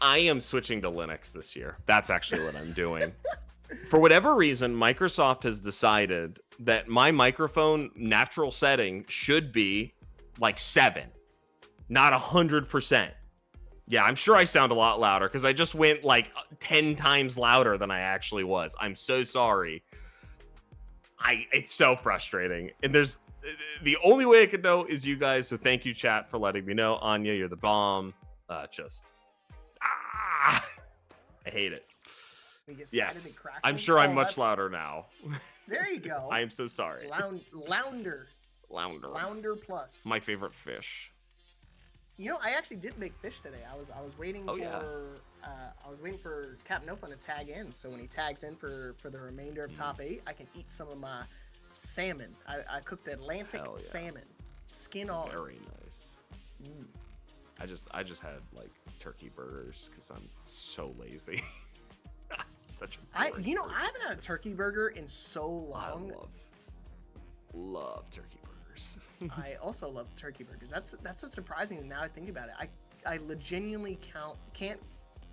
am switching to Linux this year. That's actually what I'm doing. For whatever reason, Microsoft has decided that my microphone natural setting should be like 7, not 100%. Yeah, I'm sure I sound a lot louder because I just went like 10 times louder than I actually was. I'm so sorry. It's so frustrating. And the only way I could know is you guys. So thank you, chat, for letting me know. Anya, you're the bomb. I hate it. Yes, I'm sure I'm much louder now. There you go. I am so sorry. Lounder plus. My favorite fish. I actually did make fish today. I was waiting I was waiting for Captain No Fun to tag in. So when he tags in for the remainder of top 8, I can eat some of my salmon. I cooked Atlantic salmon, skin on. Very nice. I just had like turkey burgers because I'm so lazy. Such a I haven't had a turkey burger in so long. I love turkey burgers. I also love turkey burgers. That's what's surprising now I think about it. I legitimately can't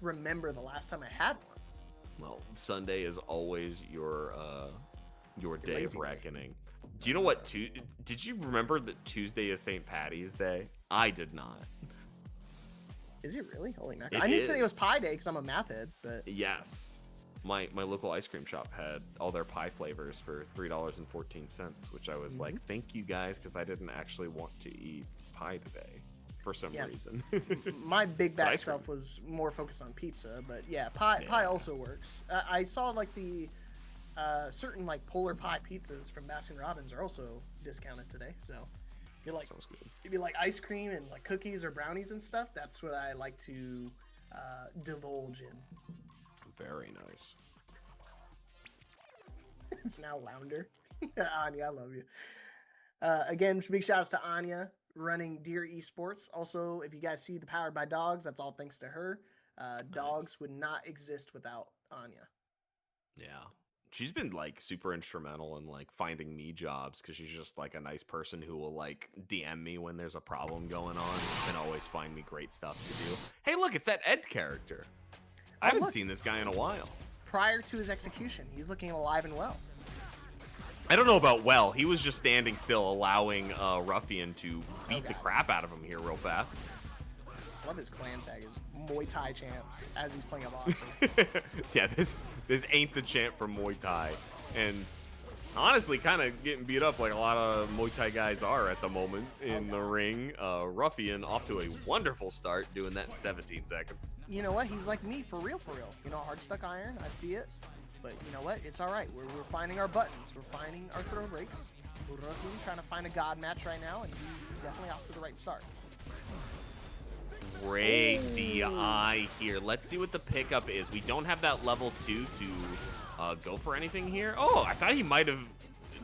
remember the last time I had one. Well, Sunday is always your day of reckoning. Do you know what? Did you remember that Tuesday is St. Patty's Day? I did not. Is it really? Holy mackerel! I knew today was Pie Day because I'm a math head, but yes, my local ice cream shop had all their pie flavors for $3.14, which I was like, thank you guys, because I didn't actually want to eat pie today for some reason. My big bad self was more focused on pizza, but yeah, pie also works. I saw like the certain like polar pie pizzas from Baskin Robbins are also discounted today, so. If you like ice cream and like cookies or brownies and stuff, that's what I like to divulge in. Very nice. It's now Lounder. Anya, I love you. Again, big shout outs to Anya running Deer Esports. Also, if you guys see the Powered by Dogs, that's all thanks to her. Dogs would not exist without Anya. Yeah. She's been like super instrumental in like finding me jobs because she's just like a nice person who will like DM me when there's a problem going on and always find me great stuff to do. Hey, look, it's that Ed character. I haven't seen this guy in a while. Prior to his execution, he's looking alive and well. I don't know about well. He was just standing still, allowing Ruffian to beat the crap out of him here real fast. I love his clan tag, his Muay Thai champs, as he's playing a boxer. Yeah, this ain't the champ from Muay Thai. And honestly, kind of getting beat up like a lot of Muay Thai guys are at the moment in the ring. Ruffian off to a wonderful start, doing that in 17 seconds. You know what? He's like me, for real, for real. You know, hard stuck iron, I see it. But you know what? It's all right. We're finding our buttons. We're finding our throw breaks. We're trying to find a god match right now, and he's definitely off to the right start. Great DI here. Let's see what the pickup is. We don't have that level 2 to go for anything here. Oh, I thought he might have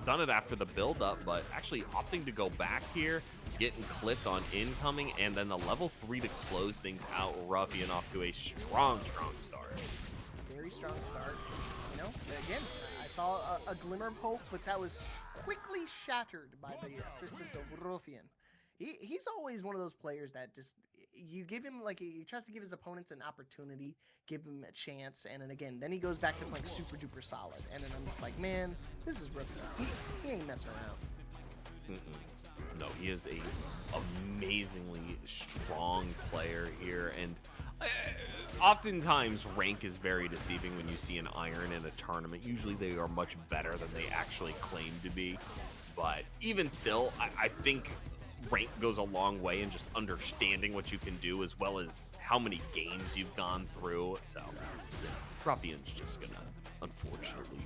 done it after the build-up, but actually opting to go back here, getting clipped on incoming, and then the level 3 to close things out. Ruffian off to a strong start. Very strong start. You know, again, I saw a glimmer of hope, but that was quickly shattered by the assistance of Ruffian. He's always one of those players that just, you give him, like, he tries to give his opponents an opportunity, give him a chance, and then he goes back to playing super duper solid. And then I'm just like, man, this is Ruffian. He ain't messing around. No, he is a amazingly strong player here, and oftentimes rank is very deceiving when you see an iron in a tournament. Usually they are much better than they actually claim to be, but even still, I think rank goes a long way in just understanding what you can do, as well as how many games you've gone through. So Ruffian's just gonna, unfortunately,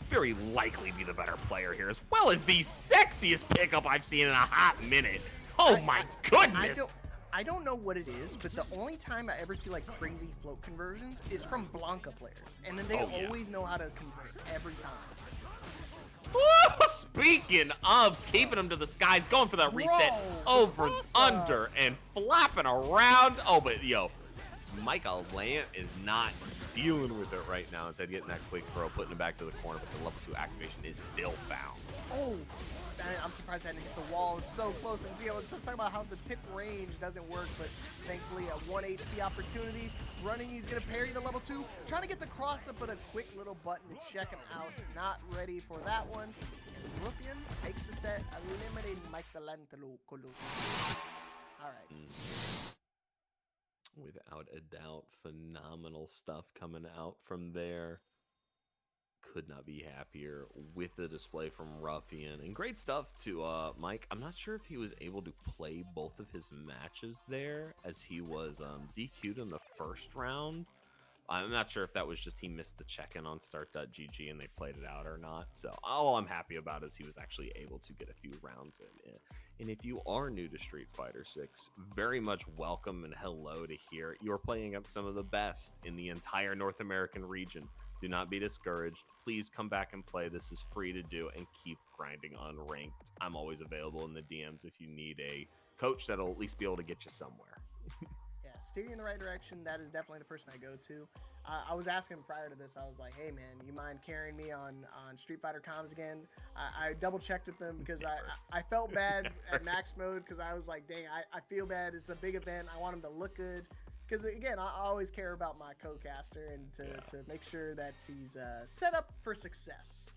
very likely be the better player here, as well as the sexiest pickup I've seen in a hot minute. Oh my goodness! I don't know what it is, but the only time I ever see like crazy float conversions is from Blanca players, and then they always know how to convert every time. Woo! Speaking of keeping them to the skies, going for that reset over, under, and flapping around. Oh, but yo, Michael Lant is not dealing with it right now. Instead of getting that quick throw, putting it back to the corner, but the level 2 activation is still found. Oh, I'm surprised I didn't hit the wall. It was so close. And see, I was just talking about how the tip range doesn't work, but thankfully a 1 HP opportunity. Running, he's going to parry the level 2. Trying to get the cross up, but a quick little button to check him out. Not ready for that one. And Ruffian takes the set, eliminating MICLANTECUHTMI. All right. Without a doubt, phenomenal stuff coming out from there. Could not be happier with the display from Ruffian, and great stuff to Mike. I'm not sure if he was able to play both of his matches there, as he was DQ'd in the first round. I'm not sure if that was just he missed the check-in on start.gg and they played it out or not. So all I'm happy about is he was actually able to get a few rounds in. And if you are new to Street Fighter 6, very much welcome and hello to here. You're playing against some of the best in the entire North American region. Do not be discouraged. Please come back and play. This is free to do, and keep grinding on ranked. I'm always available in the DMs if you need a coach that'll at least be able to get you somewhere. Yeah, steer you in the right direction. That is definitely the person I go to. I was asking him prior to this. I was like, hey, man, you mind carrying me on Street Fighter comms again? I double-checked with them because I felt bad at max mode because I was like, dang, I feel bad. It's a big event. I want him to look good. Because, again, I always care about my co-caster and to make sure that he's set up for success.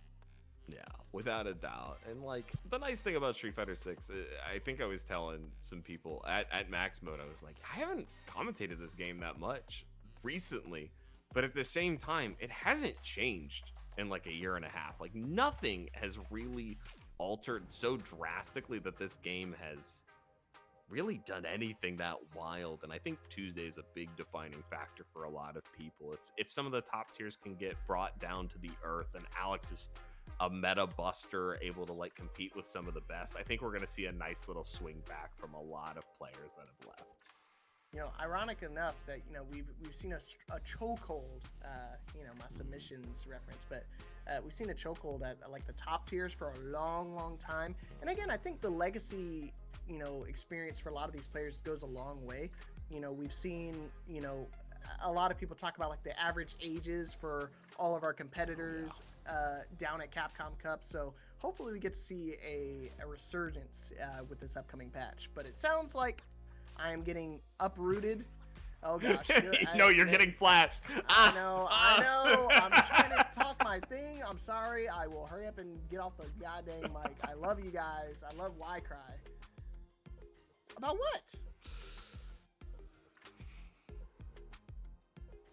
Yeah, without a doubt. And, like, the nice thing about Street Fighter 6, I think I was telling some people at max mode, I was like, I haven't commentated this game that much recently. But at the same time, it hasn't changed in, like, a year and a half. Like, nothing has really altered so drastically that this game has really done anything that wild. And I think Tuesday is a big defining factor for a lot of people. If some of the top tiers can get brought down to the earth, and Alex is a meta buster able to like compete with some of the best, I think we're going to see a nice little swing back from a lot of players that have left. Ironic enough that we've seen a chokehold, my submissions reference, but we've seen a chokehold at like the top tiers for a long time. And again, I think the legacy experience for a lot of these players goes a long way. We've seen a lot of people talk about like the average ages for all of our competitors down at Capcom Cup. So hopefully we get to see a resurgence with this upcoming patch. But it sounds like I am getting uprooted. Oh gosh. You're getting flashed. I know. I'm trying to talk my thing. I'm sorry. I will hurry up and get off the goddamn mic. I love you guys. I love WyCry. About what?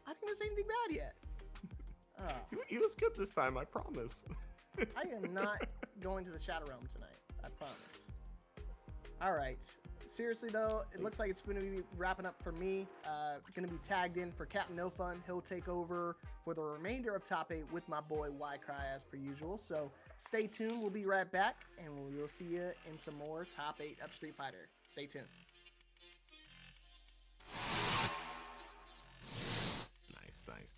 I didn't even say anything bad yet. He was good this time, I promise. I am not going to the Shadow Realm tonight. I promise. All right. Seriously, though, it looks like it's going to be wrapping up for me. Going to be tagged in for Captain No Fun. He'll take over for the remainder of Top 8 with my boy WyCry as per usual. So stay tuned. We'll be right back, and we'll see you in some more Top 8 of Street Fighter. Stay tuned.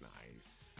Nice.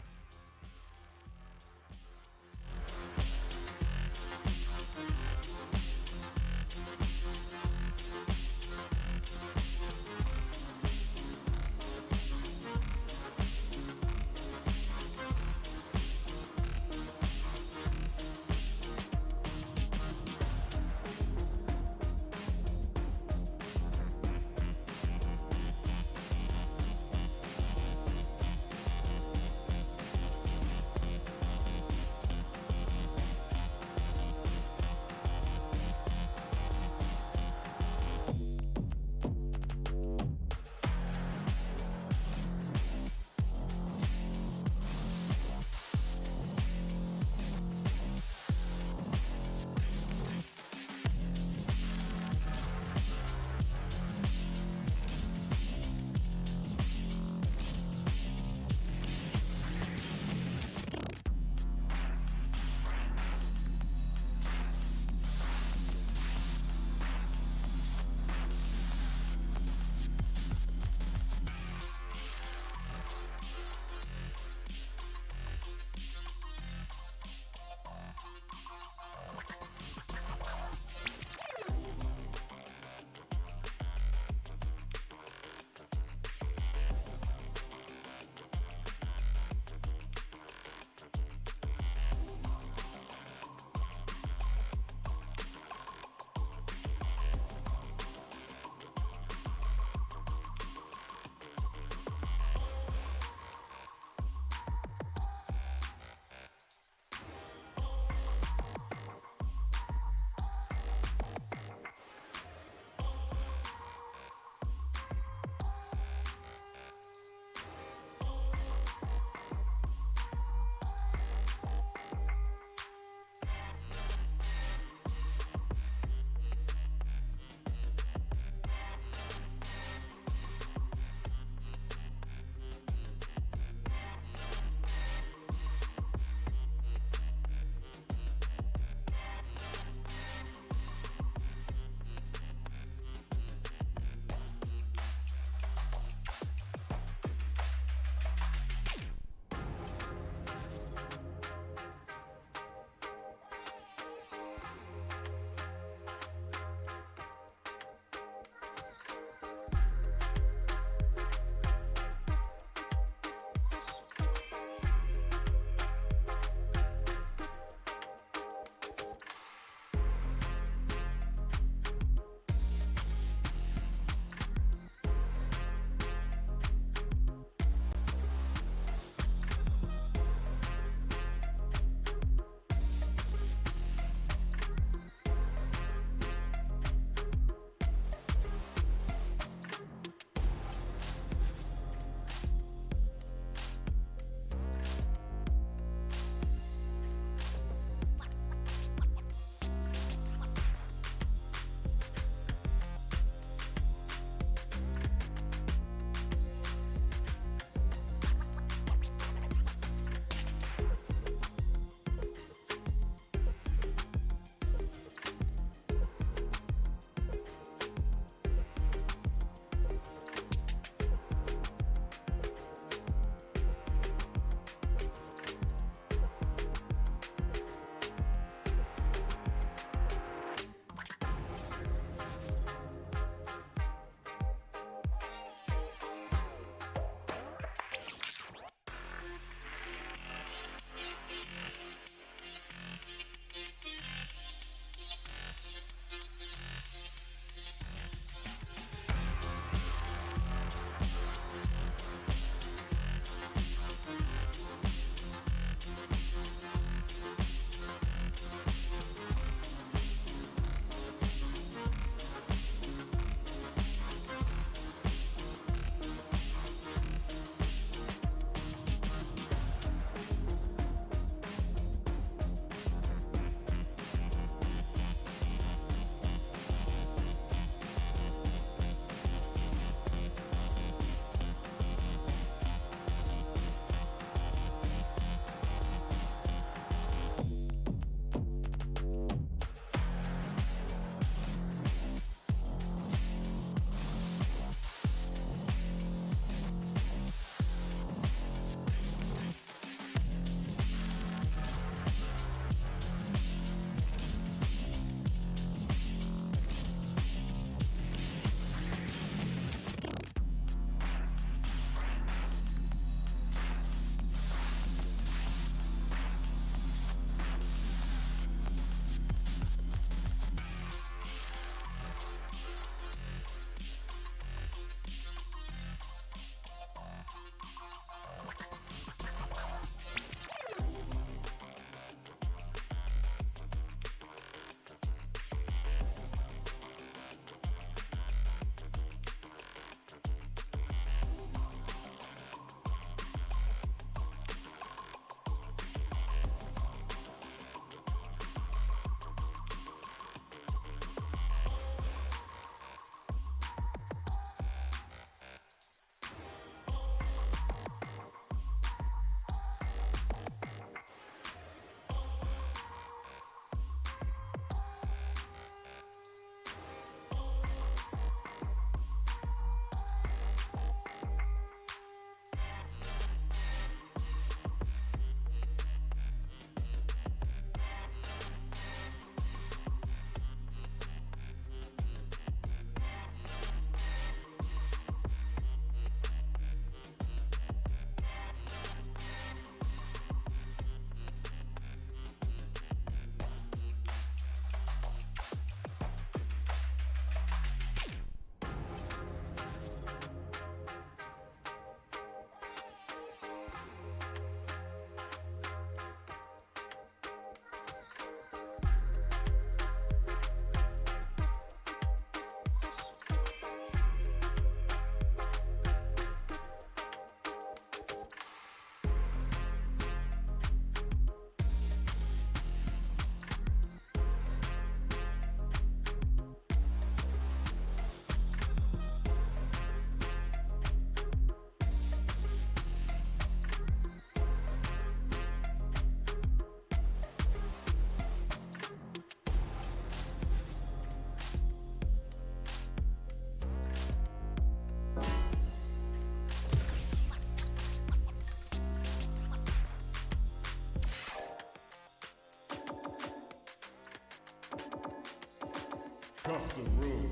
Custom room.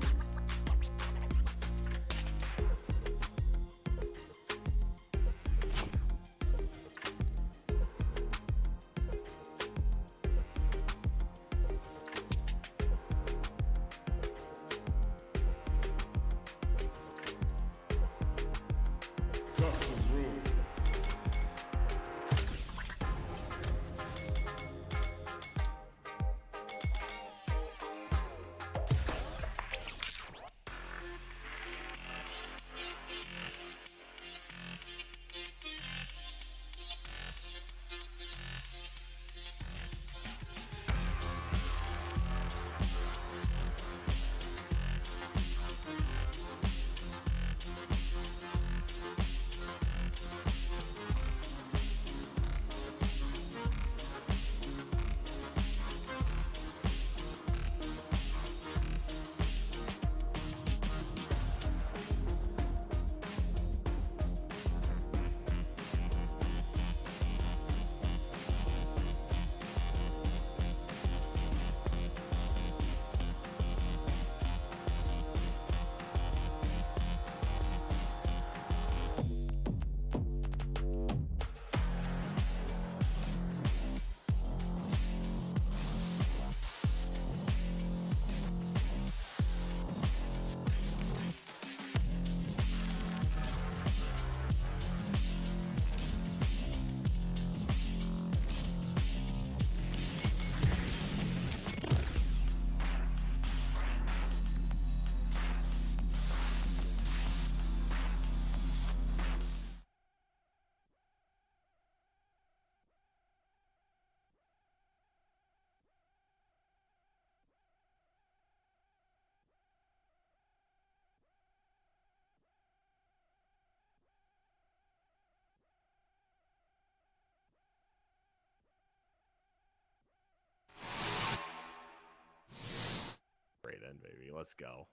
Custom room. Great end, baby. Let's go.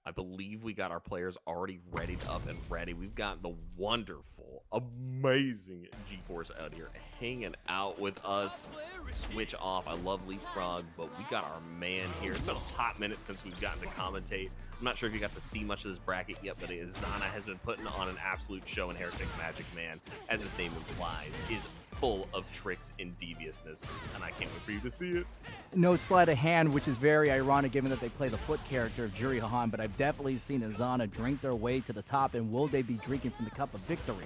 I believe we got our players already ready up and ready. We've got the wonderful, amazing G-Force out here hanging out with us. Switch off. I love Leapfrog, but we got our man here. It's been a hot minute since we've gotten to commentate. I'm not sure if you got to see much of this bracket yet, but Izana has been putting on an absolute show, and HereticMAGICMAN, as his name implies, is full of tricks and deviousness, and I can't wait for you to see it. No sleight of hand, which is very ironic given that they play the foot character of Juri Hahan, but I've definitely seen Izana drink their way to the top, and will they be drinking from the cup of victory?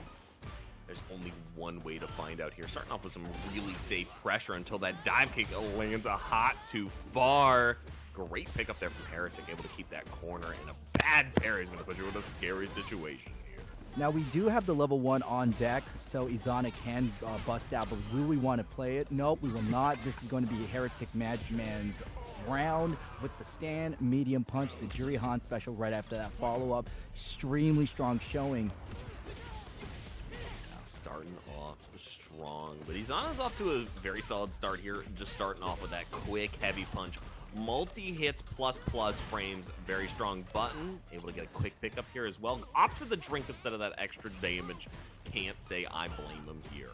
There's only one way to find out here. Starting off with some really safe pressure until that dive kick lands a hot too far. Great pickup there from Heretic, able to keep that corner, and a bad parry is going to put you in a scary situation here. Now we do have the level 1 on deck, so Izana can bust out, but will we want to play it? Nope, we will not. This is going to be HereticMAGICMAN's round with the stand, medium punch, the Juri Han special right after that follow-up. Extremely strong showing. Starting off strong, but Izana's off to a very solid start here, just starting off with that quick, heavy punch. Multi-hits plus frames, very strong button, able to get a quick pickup here as well. Opt for the drink instead of that extra damage. Can't say I blame him here.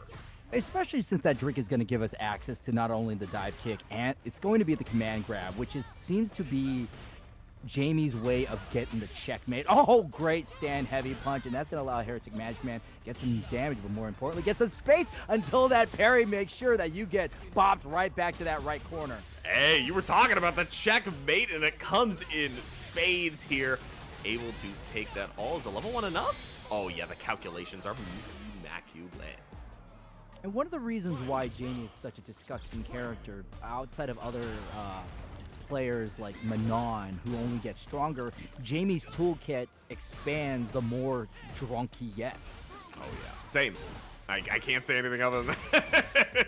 Especially since that drink is going to give us access to not only the dive kick, and it's going to be the command grab, which seems to be Jamie's way of getting the checkmate. Oh, great stand heavy punch, and that's going to allow HereticMAGICMAN get some damage, but more importantly, get some space until that parry makes sure that you get bopped right back to that right corner. Hey, you were talking about the checkmate, and it comes in spades here. Able to take that all. Is a level 1 enough? Oh, yeah, the calculations are immaculate. And one of the reasons why Jamie is such a disgusting character, outside of other players like Manon, who only get stronger, Jamie's toolkit expands the more drunk he gets. Oh, yeah. Same. I can't say anything other than that.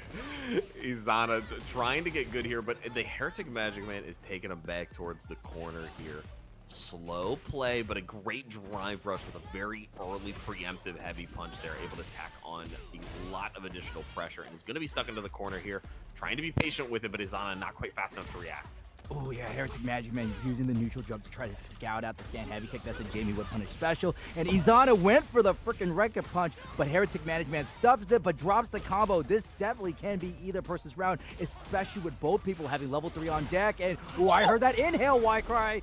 Izana trying to get good here, but the HereticMAGICMAN is taking him back towards the corner here. Slow play, but a great drive rush with a very early preemptive heavy punch there, able to tack on a lot of additional pressure, and he's going to be stuck into the corner here, trying to be patient with it, but Izana not quite fast enough to react. Oh yeah, HereticMAGICMAN using the neutral jump to try to scout out the stand heavy kick. That's a Jamie would punish special. And Izana went for the freaking record punch, but HereticMAGICMAN stuffs it but drops the combo. This definitely can be either person's round, especially with both people having level 3 on deck. And oh, I heard that inhale, WyCry.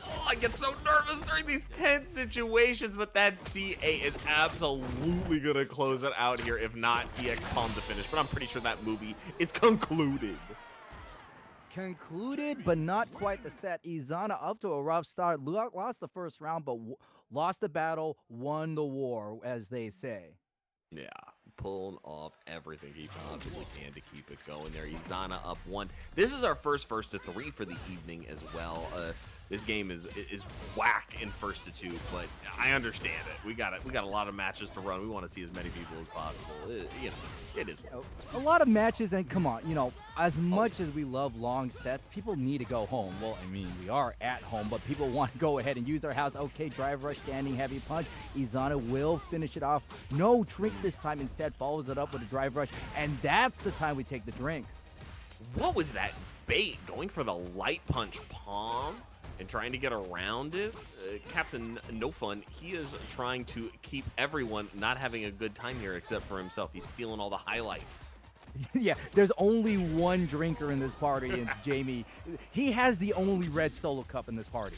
Oh, I get so nervous during these tense situations, but that C8 is absolutely going to close it out here, if not EX palm to finish. But I'm pretty sure that movie is concluded. Concluded, but not quite the set. Izana up to a rough start, lost the first round, but lost the battle, won the war, as they say. Yeah, pulling off everything he possibly can to keep it going there. Izana up 1. This is our first to 3 for the evening as well. This game is whack in 1st to 2, but I understand it. We got a lot of matches to run. We want to see as many people as possible. It is. A lot of matches, and come on, as much as we love long sets, people need to go home. Well, I mean, we are at home, but people want to go ahead and use their house. Okay, drive rush, standing heavy punch. Izana will finish it off. No drink this time. Instead, follows it up with a drive rush, and that's the time we take the drink. What was that bait? Going for the light punch palm and trying to get around it? Captain No Fun, he is trying to keep everyone not having a good time here except for himself. He's stealing all the highlights. Yeah, there's only one drinker in this party, and it's Jamie. He has the only red solo cup in this party.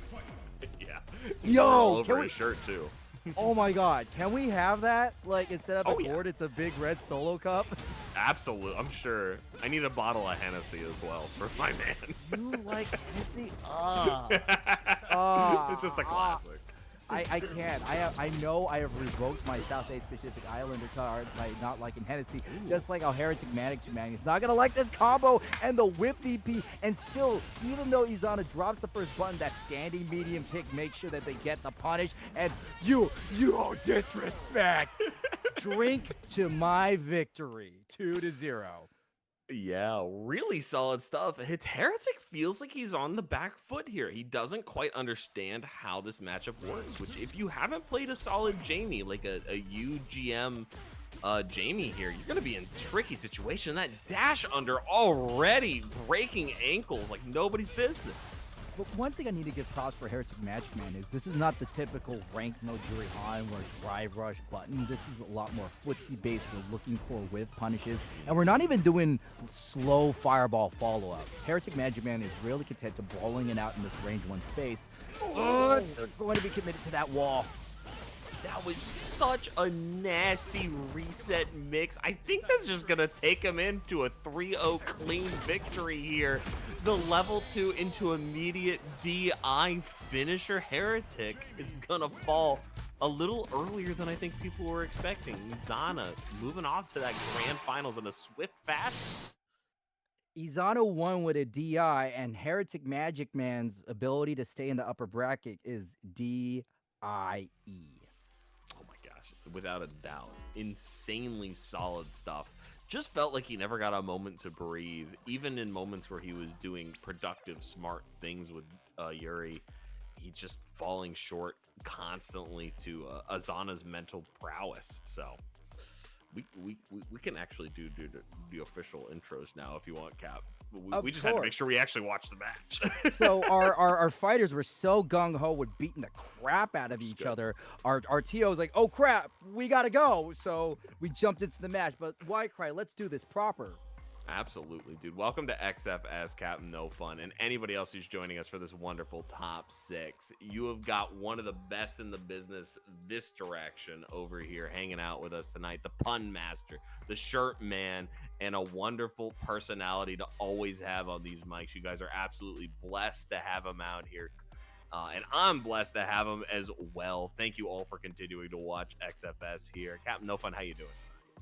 Yeah. Yo, over his shirt too. Oh my god, can we have that? Like, instead of a gourd, yeah. it's a big red solo cup? Absolutely, I'm sure. I need a bottle of Hennessy as well for my man. You like Hennessy? It's just a classic. I can't. I know I have revoked my South Asia Pacific Islander card by not liking Hennessy, just like how HereticMAGICMAN is not gonna like this combo and the whip DP. And still, even though Izana drops the first button, that standing medium kick makes sure that they get the punish. And you disrespect. Drink to my victory, 2-0. Yeah, really solid stuff. Heretic feels like he's on the back foot here. He doesn't quite understand how this matchup works, which if you haven't played a solid Jamie, like a UGM Jamie here, you're going to be in a tricky situation. That dash under already breaking ankles like nobody's business. But one thing I need to give props for HereticMAGICMAN is this is not the typical rank no Juri on where drive rush button. This is a lot more footsie based. We're looking for with punishes, and we're not even doing slow fireball follow up. HereticMAGICMAN is really content to brawling it out in this range 1 space. They're going to be committed to that wall. That was such a nasty reset mix. I think that's just going to take him into a 3-0 clean victory here. The level 2 into immediate DI finisher. Heretic is going to fall a little earlier than I think people were expecting. Izana moving off to that grand finals in a swift fashion. Izana won with a DI, and HereticMAGICMAN's ability to stay in the upper bracket is DIE. Without a doubt, insanely solid stuff. Just felt like he never got a moment to breathe, even in moments where he was doing productive, smart things with Yuri. He just falling short constantly to Izana's mental prowess. So we can actually do the official intros now if you want, Cap. We just had to make sure we actually watched the match. So our fighters were so gung-ho with beating the crap out of each other. Our TO was like, oh crap, we gotta go. So we jumped into the match. But WyCry, let's do this proper. Absolutely, dude. Welcome to XFS Captain No Fun, and anybody else who's joining us for this wonderful top 6. You have got one of the best in the business this direction over here hanging out with us tonight. The pun master, the shirt man, and a wonderful personality to always have on these mics. You guys are absolutely blessed to have him out here. And I'm blessed to have him as well. Thank you all for continuing to watch XFS here. Captain No Fun, how you doing?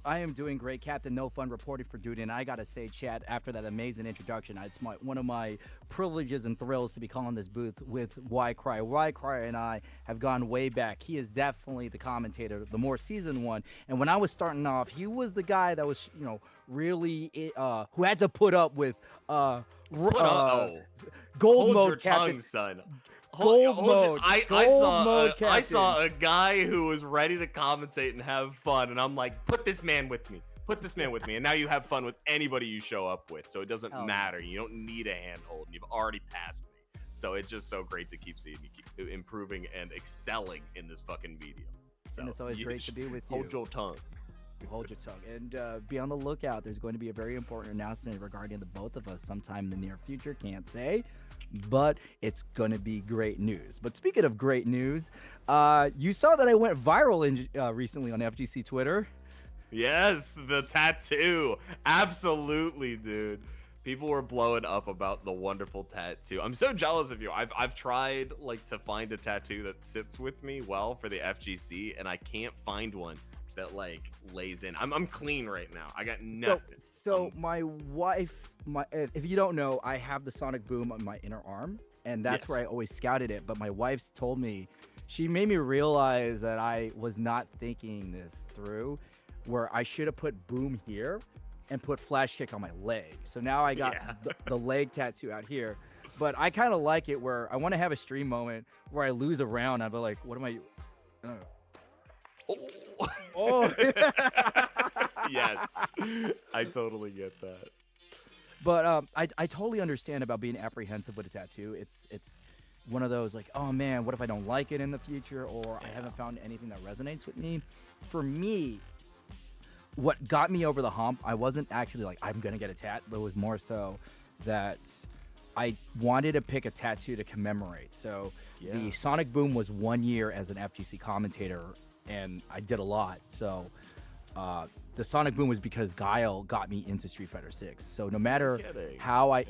I am doing great. Captain No Fun reporting for duty, and I gotta say, Chad, after that amazing introduction, it's one of my privileges and thrills to be calling this booth with WyCry. WyCry and I have gone way back. He is definitely the commentator, the more seasoned one. And when I was starting off, he was the guy that was, really who had to put up with gold Hold mode your Captain. tongue, son. Gold mode. I saw a guy who was ready to commentate and have fun, and I'm like, put this man with me. put this man with me, and now you have fun with anybody you show up with. So it doesn't Oh, matter. You don't need a handhold. You've already passed me. So it's just so great to keep seeing you keep improving and excelling in this fucking medium. So And it's always great to be with you. Hold your tongue. Hold your tongue. And be on the lookout. There's going to be a very important announcement regarding the both of us sometime in the near future. Can't say, but it's going to be great news. But speaking of great news, you saw that I went viral recently on FGC Twitter. Yes, the tattoo. Absolutely, dude. People were blowing up about the wonderful tattoo. I'm so jealous of you. I've tried like to find a tattoo that sits with me well for the FGC, and I can't find one that like lays in. I'm clean right now. I got nothing. So my wife, if you don't know, I have the sonic boom on my inner arm, and that's Yes. where I always scouted it. But my wife's told me, she made me realize that I was not thinking this through, where I should have put boom here and put flash kick on my leg. So now I got the leg tattoo out here. But I kind of like it where I want to have a stream moment where I lose a round. I'll be like, what am I don't know. Oh. Yes, I totally get that. But I totally understand about being apprehensive with a tattoo. It's one of those like, oh man, what if I don't like it in the future, or I haven't found anything that resonates with me. For me, what got me over the hump, I wasn't actually like, I'm gonna get a tat, but it was more so that I wanted to pick a tattoo to commemorate. So the Sonic Boom was 1 year as an FGC commentator, and I did a lot. So the Sonic Boom was because Guile got me into Street Fighter 6. So no matter how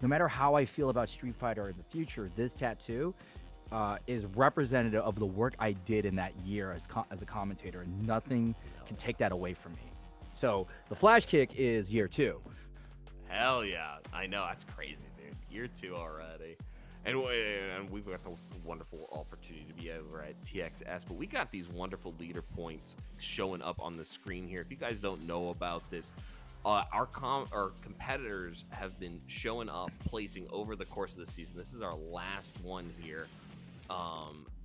no matter how I feel about Street Fighter in the future, this tattoo is representative of the work I did in that year as a commentator, and nothing can take that away from me. So the flash kick is year 2. Hell yeah. I know, that's crazy, dude. Year 2 already. And we've got the wonderful opportunity to be over at TXS, but we got these wonderful leader points showing up on the screen here. If you guys don't know about this, our competitors have been showing up, placing over the course of the season. This is our last one here.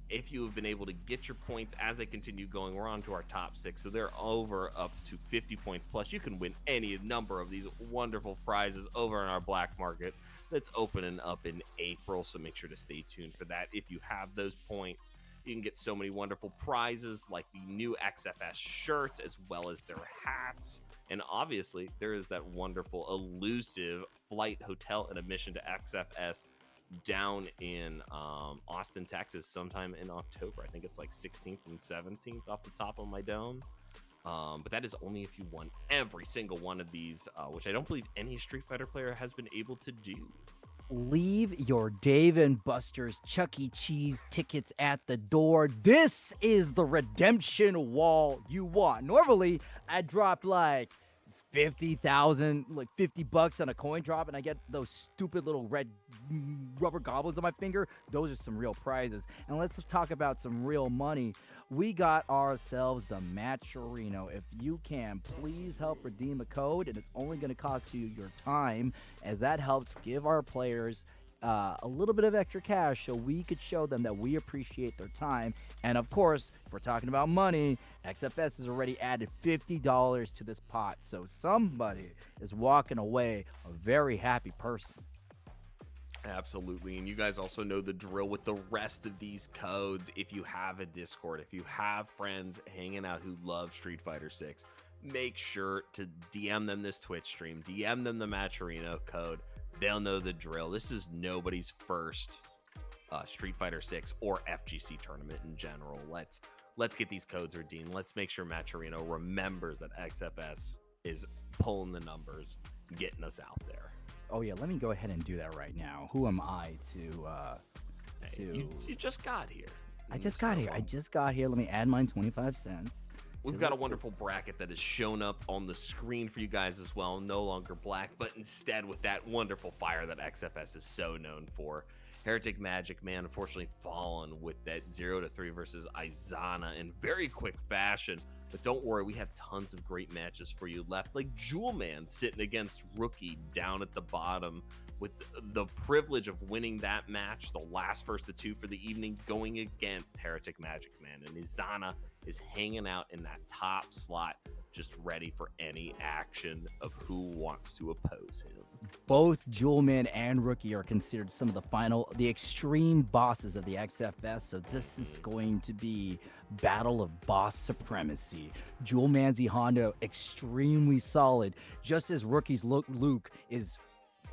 If you have been able to get your points as they continue going, we're on to our top 6. So they're over up to 50 points plus. You can win any number of these wonderful prizes over in our black market that's opening up in April. So make sure to stay tuned for that. If you have those points, you can get so many wonderful prizes like the new XFS shirts, as well as their hats. And obviously there is that wonderful elusive flight, hotel, and admission to XFS down in Austin, Texas, sometime in October. I think it's like 16th and 17th off the top of my dome. But that is only if you won every single one of these, which I don't believe any Street Fighter player has been able to do. Leave your Dave and Buster's Chuck E. Cheese tickets at the door. This is the redemption wall you want. Normally, I drop like 50,000, like $50 on a coin drop, and I get those stupid little red rubber goblins on my finger. Those are some real prizes. And let's talk about some real money. We got ourselves the Matcherino. If you can, please help redeem a code, and it's only going to cost you your time, as that helps give our players a little bit of extra cash so we could show them that we appreciate their time. And of course, if we're talking about money, XFS has already added $50 to this pot, so somebody is walking away a very happy person. Absolutely. And you guys also know the drill with the rest of these codes. If you have a Discord, if you have friends hanging out who love Street Fighter 6, make sure to DM them this Twitch stream, DM them the Matcherino code. They'll know the drill. This is nobody's first Street Fighter 6 or FGC tournament in general. Let's get these codes redeemed. Let's make sure Matcherino remembers that XFS is pulling the numbers, getting us out there. Oh yeah, let me go ahead and do that right now. Who am I to You just got here. I just got here. Let me add mine 25 cents. We've got a wonderful bracket that has shown up on the screen for you guys as well. No longer black, but instead with that wonderful fire that XFS is so known for. HereticMAGICMAN unfortunately fallen with that 0-3 versus Izana in very quick fashion. But don't worry, we have tons of great matches for you left. Like Jewelman sitting against Rookie down at the bottom with the privilege of winning that match, the last first of two for the evening, going against HereticMAGICMAN. And Izana is hanging out in that top slot, just ready for any action of who wants to oppose him. Both Jewelman and Rookie are considered some of the extreme bosses of the XFS, so this is going to be battle of boss supremacy. Jewelman's Honda extremely solid, just as Rookie's Luke is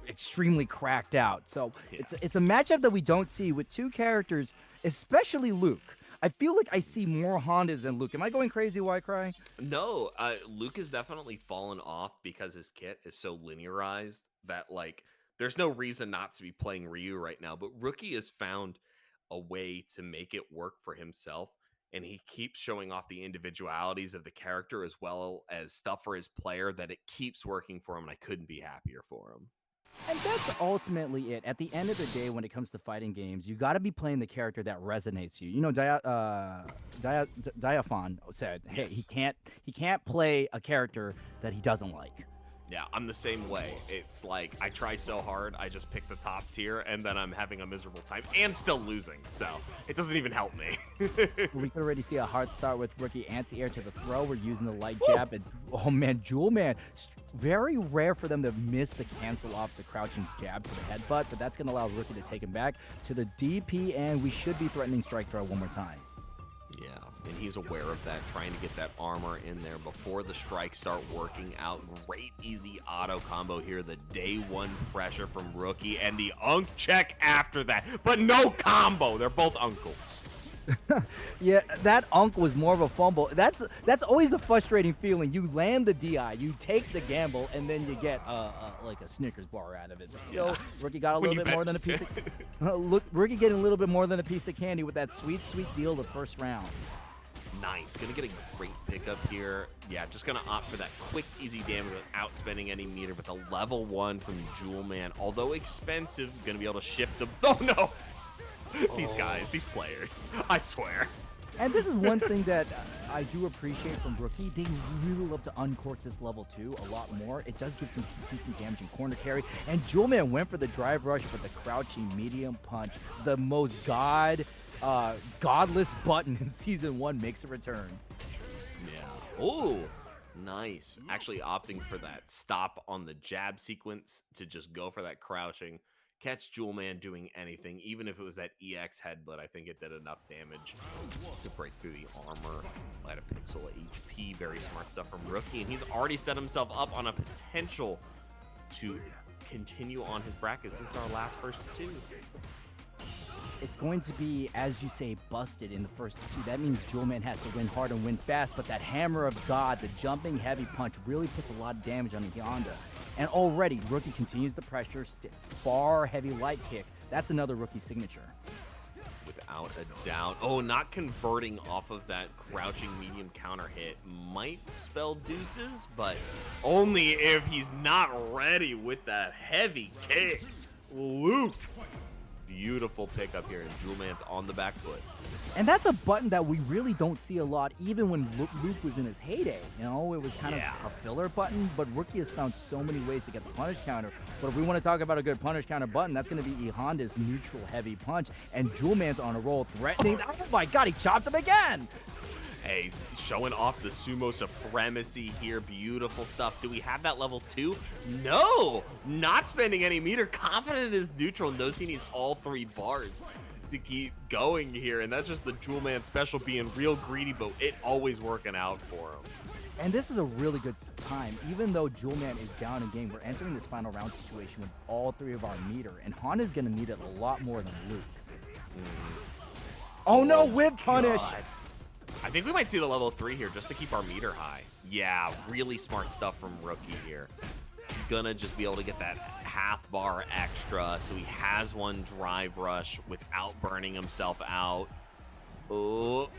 extremely cracked out. So it's a matchup that we don't see with two characters, especially Luke. I feel like I see more Hondas than Luke. Am I going crazy, WyCry? No, Luke has definitely fallen off because his kit is so linearized that, like, there's no reason not to be playing Ryu right now. But Rookie has found a way to make it work for himself, and he keeps showing off the individualities of the character as well as stuff for his player that it keeps working for him, and I couldn't be happier for him. And that's ultimately it. At the end of the day, when it comes to fighting games, you got to be playing the character that resonates you. You know, Diaphon said, "Hey, Yes. he can't play a character that he doesn't like." Yeah, I'm the same way. It's like I try so hard, I just pick the top tier, and then I'm having a miserable time and still losing. So it doesn't even help me. We could already see a hard start with Rookie anti-air to the throw. We're using the light jab, and oh man, Jewelman, very rare for them to miss the cancel off the crouching jab to the headbutt, but that's going to allow Rookie to take him back to the DP, and we should be threatening strike throw one more time. Yeah, and he's aware of that, trying to get that armor in there before the strikes start working out. Great easy auto combo here, the day one pressure from Rookie, and the unk check after that, but no combo. They're both uncles. Yeah, that unk was more of a fumble. That's always a frustrating feeling. You land the DI, you take the gamble, and then you get like a Snickers bar out of it. But still, Rookie got a little bit more than a piece of Rookie getting a little bit more than a piece of candy with that sweet deal the first round. Nice, gonna get a great pickup here. Yeah, just gonna opt for that quick, easy damage without spending any meter. But the level 1 from Jewelman, although expensive, gonna be able to shift the. Oh no! These guys, these players, I swear. And this is one thing that I do appreciate from Rookie. They really love to uncork this level 2 a lot more. It does give some decent damage in corner carry. And Jewelman went for the drive rush with the crouching medium punch. The most godless button in Season 1 makes a return. Yeah. Oh, nice. Actually opting for that stop on the jab sequence to just go for that crouching. Catch Jewelman doing anything, even if it was that EX headbutt. I think it did enough damage to break through the armor. At a pixel HP, very smart stuff from Rookie, and he's already set himself up on a potential to continue on his brackets. This is our last first two. It's going to be, as you say, busted in the first two. That means Jewelman has to win hard and win fast, but that Hammer of God, the jumping heavy punch, really puts a lot of damage on the Honda. And already, Rookie continues the pressure, far heavy light kick. That's another Rookie signature. Without a doubt. Oh, not converting off of that crouching medium counter hit might spell deuces, but only if he's not ready with that heavy kick. Luke. Beautiful pickup here, and Jewelman's on the back foot. And that's a button that we really don't see a lot, even when Luke was in his heyday. You know, it was kind of a filler button, but Rookie has found so many ways to get the punish counter. But if we want to talk about a good punish counter button, that's going to be Honda's neutral heavy punch, and Jewelman's on a roll, threatening. Oh my God, he chopped him again! Hey, he's showing off the sumo supremacy here. Beautiful stuff. Do we have that level 2? No! Not spending any meter. Confident in his neutral. Knows he needs all 3 bars to keep going here. And that's just the Jewelman special, being real greedy, but it always working out for him. And this is a really good time. Even though Jewelman is down in game, we're entering this final round situation with all 3 of our meter. And Honda's going to need it a lot more than Luke. Oh no, whip punish! God. I think we might see the level 3 here just to keep our meter high. Yeah, really smart stuff from Rookie here. Gonna just be able to get that half bar extra, so he has one drive rush without burning himself out. Oh.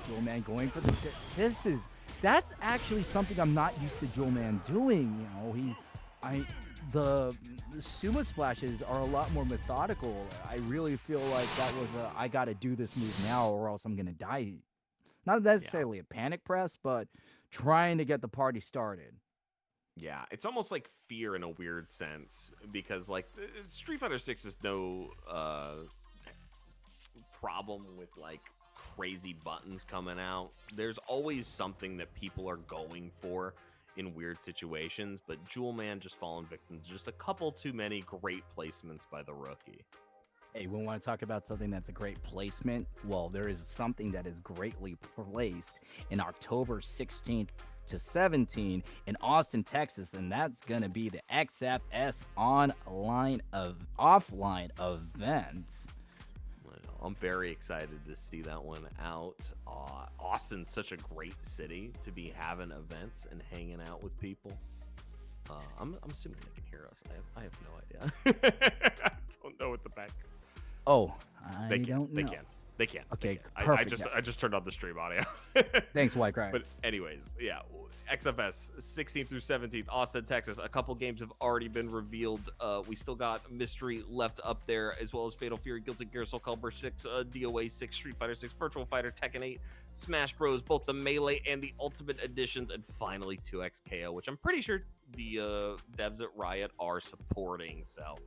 Jewelman going for the... That's actually something I'm not used to Jewelman doing. You know, the sumo splashes are a lot more methodical. I really feel like that was a, I gotta do this move now or else I'm gonna die. Not necessarily a panic press, but trying to get the party started. Yeah, it's almost like fear in a weird sense because like Street Fighter 6 is no problem with like crazy buttons coming out. There's always something that people are going for in weird situations, but Jewelman just fallen victim to just a couple too many great placements by the rookie. Hey, we want to talk about something that's a great placement. Well, there is something that is greatly placed in October 16th to 17th in Austin, Texas, and that's going to be the XFS offline event. I'm very excited to see that one out. Austin's such a great city to be having events and hanging out with people. I'm assuming they can hear us. I have no idea. I don't know what the back. Oh, They don't know. They can. Okay, I perfect. I just turned on the stream audio. Thanks, WyCry. But anyways, yeah, XFS 16th through 17th, Austin, Texas. A couple games have already been revealed. We still got Mystery left up there, as well as Fatal Fury, Guilty Gear, Soulcalibur 6, DOA 6, Street Fighter 6, Virtual Fighter, Tekken 8, Smash Bros, both the Melee and the Ultimate Editions, and finally 2XKO, which I'm pretty sure the devs at Riot are supporting. So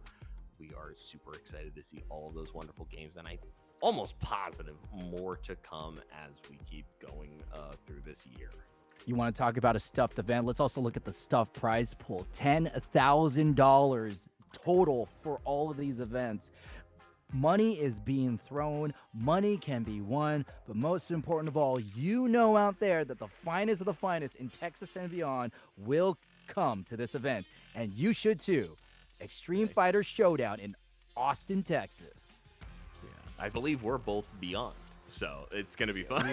we are super excited to see all of those wonderful games, and I'm almost positive more to come as we keep going through this year. You want to talk about a stuffed event? Let's also look at the stuffed prize pool. $10,000 total for all of these events. Money is being thrown. Money can be won. But most important of all, you know out there that the finest of the finest in Texas and beyond will come to this event. And you should too. Xtreme Fighters Showdown in Austin, Texas. Yeah, I believe we're both beyond. So it's gonna be fun.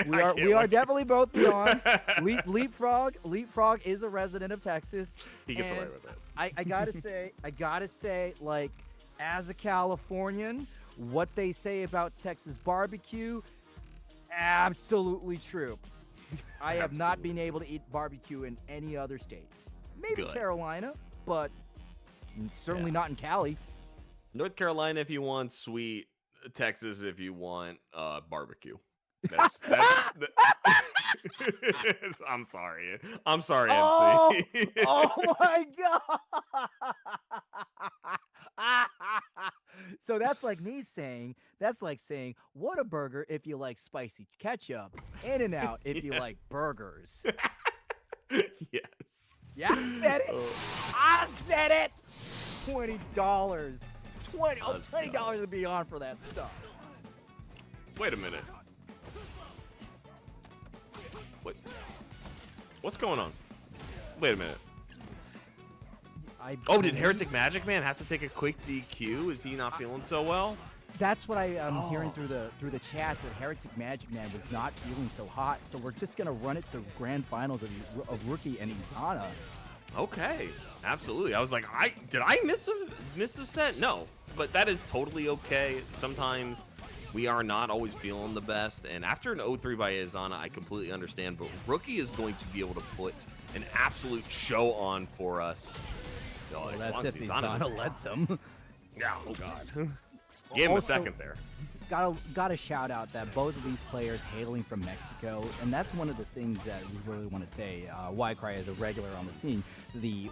We are definitely both beyond. LeapFrog is a resident of Texas. He gets away with it. I gotta say, like, as a Californian, what they say about Texas barbecue, absolutely true. I have not been able to eat barbecue in any other state. Maybe Good. Carolina, but certainly not in Cali. North Carolina if you want sweet, Texas if you want barbecue. That's I'm sorry, Oh, MC. oh my god! So that's like me saying, Whataburger if you like spicy ketchup, In-N-Out if you like burgers. Yes. Yeah, I said it. I said it. $20. $20 and beyond for that stuff. Wait a minute. Wait. What's going on? Wait a minute. Did HereticMAGICMAN have to take a quick DQ? Is he not feeling so well? That's what I'm hearing through the chats, that HereticMAGICMAN was not feeling so hot. So we're just gonna run it to grand finals of Rookie and Izana. Okay, absolutely. I was like, did I miss a set? No, but that is totally okay. Sometimes we are not always feeling the best, and after an 0-3 by Izana, I completely understand. But Rookie is going to be able to put an absolute show on for us. Well, that's if Izana lets him. Yeah, oh god. Gave him a second there. Gotta shout out that both of these players hailing from Mexico, and that's one of the things that we really want to say. WyCry is a regular on the scene.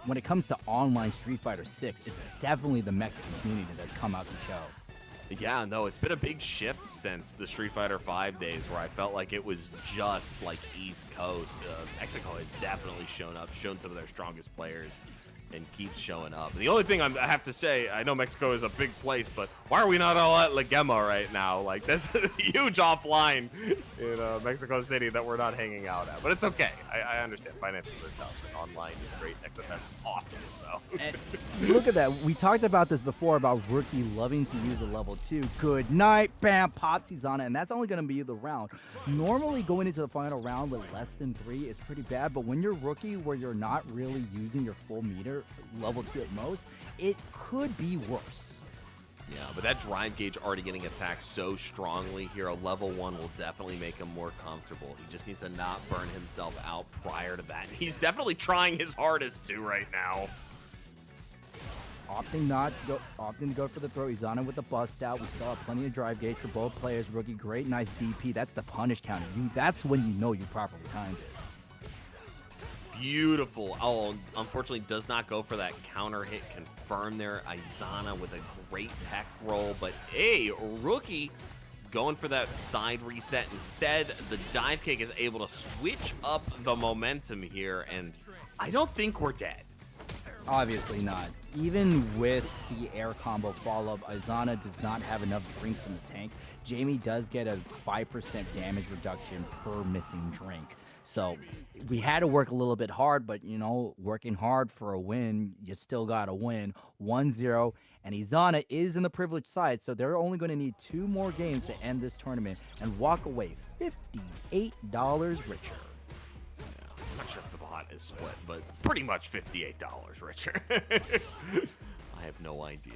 When it comes to online Street Fighter 6, it's definitely the Mexican community that's come out to show. Yeah, no, it's been a big shift since the Street Fighter V days, where I felt like it was just like East Coast. Mexico has definitely shown some of their strongest players, and keeps showing up. And the only thing I have to say, I know Mexico is a big place, but why are we not all at La Gema right now? Like, this is a huge offline in Mexico City that we're not hanging out at. But it's okay. I understand. Finances are tough, and online is great. XFS is awesome, so. And look at that. We talked about this before about Rookie loving to use a level 2. Good night, bam, pops Izana, and that's only going to be the round. Normally, going into the final round with less than 3 is pretty bad, but when you're Rookie, where you're not really using your full meter, level 2 at most, it could be worse. Yeah, but that drive gauge already getting attacked so strongly here, a level 1 will definitely make him more comfortable. He just needs to not burn himself out prior to that. He's definitely trying his hardest to right now. Opting to go for the throw. Izana with the bust out. We still have plenty of drive gauge for both players. Rookie, great, nice DP. That's the punish counter. That's when you know you properly timed it. Beautiful. Oh, unfortunately does not go for that counter hit confirm there. Izana with a great tech roll, but hey, Rookie going for that side reset. Instead, the dive kick is able to switch up the momentum here, and I don't think we're dead. Obviously not. Even with the air combo follow-up, Izana does not have enough drinks in the tank. Jamie does get a 5% damage reduction per missing drink. So we had to work a little bit hard, but, you know, working hard for a win, you still got to win. 1-0, and Izana is in the privileged side, so they're only going to need 2 more games to end this tournament and walk away $58 richer. I'm not sure if the bot is split, but pretty much $58 richer. I have no idea.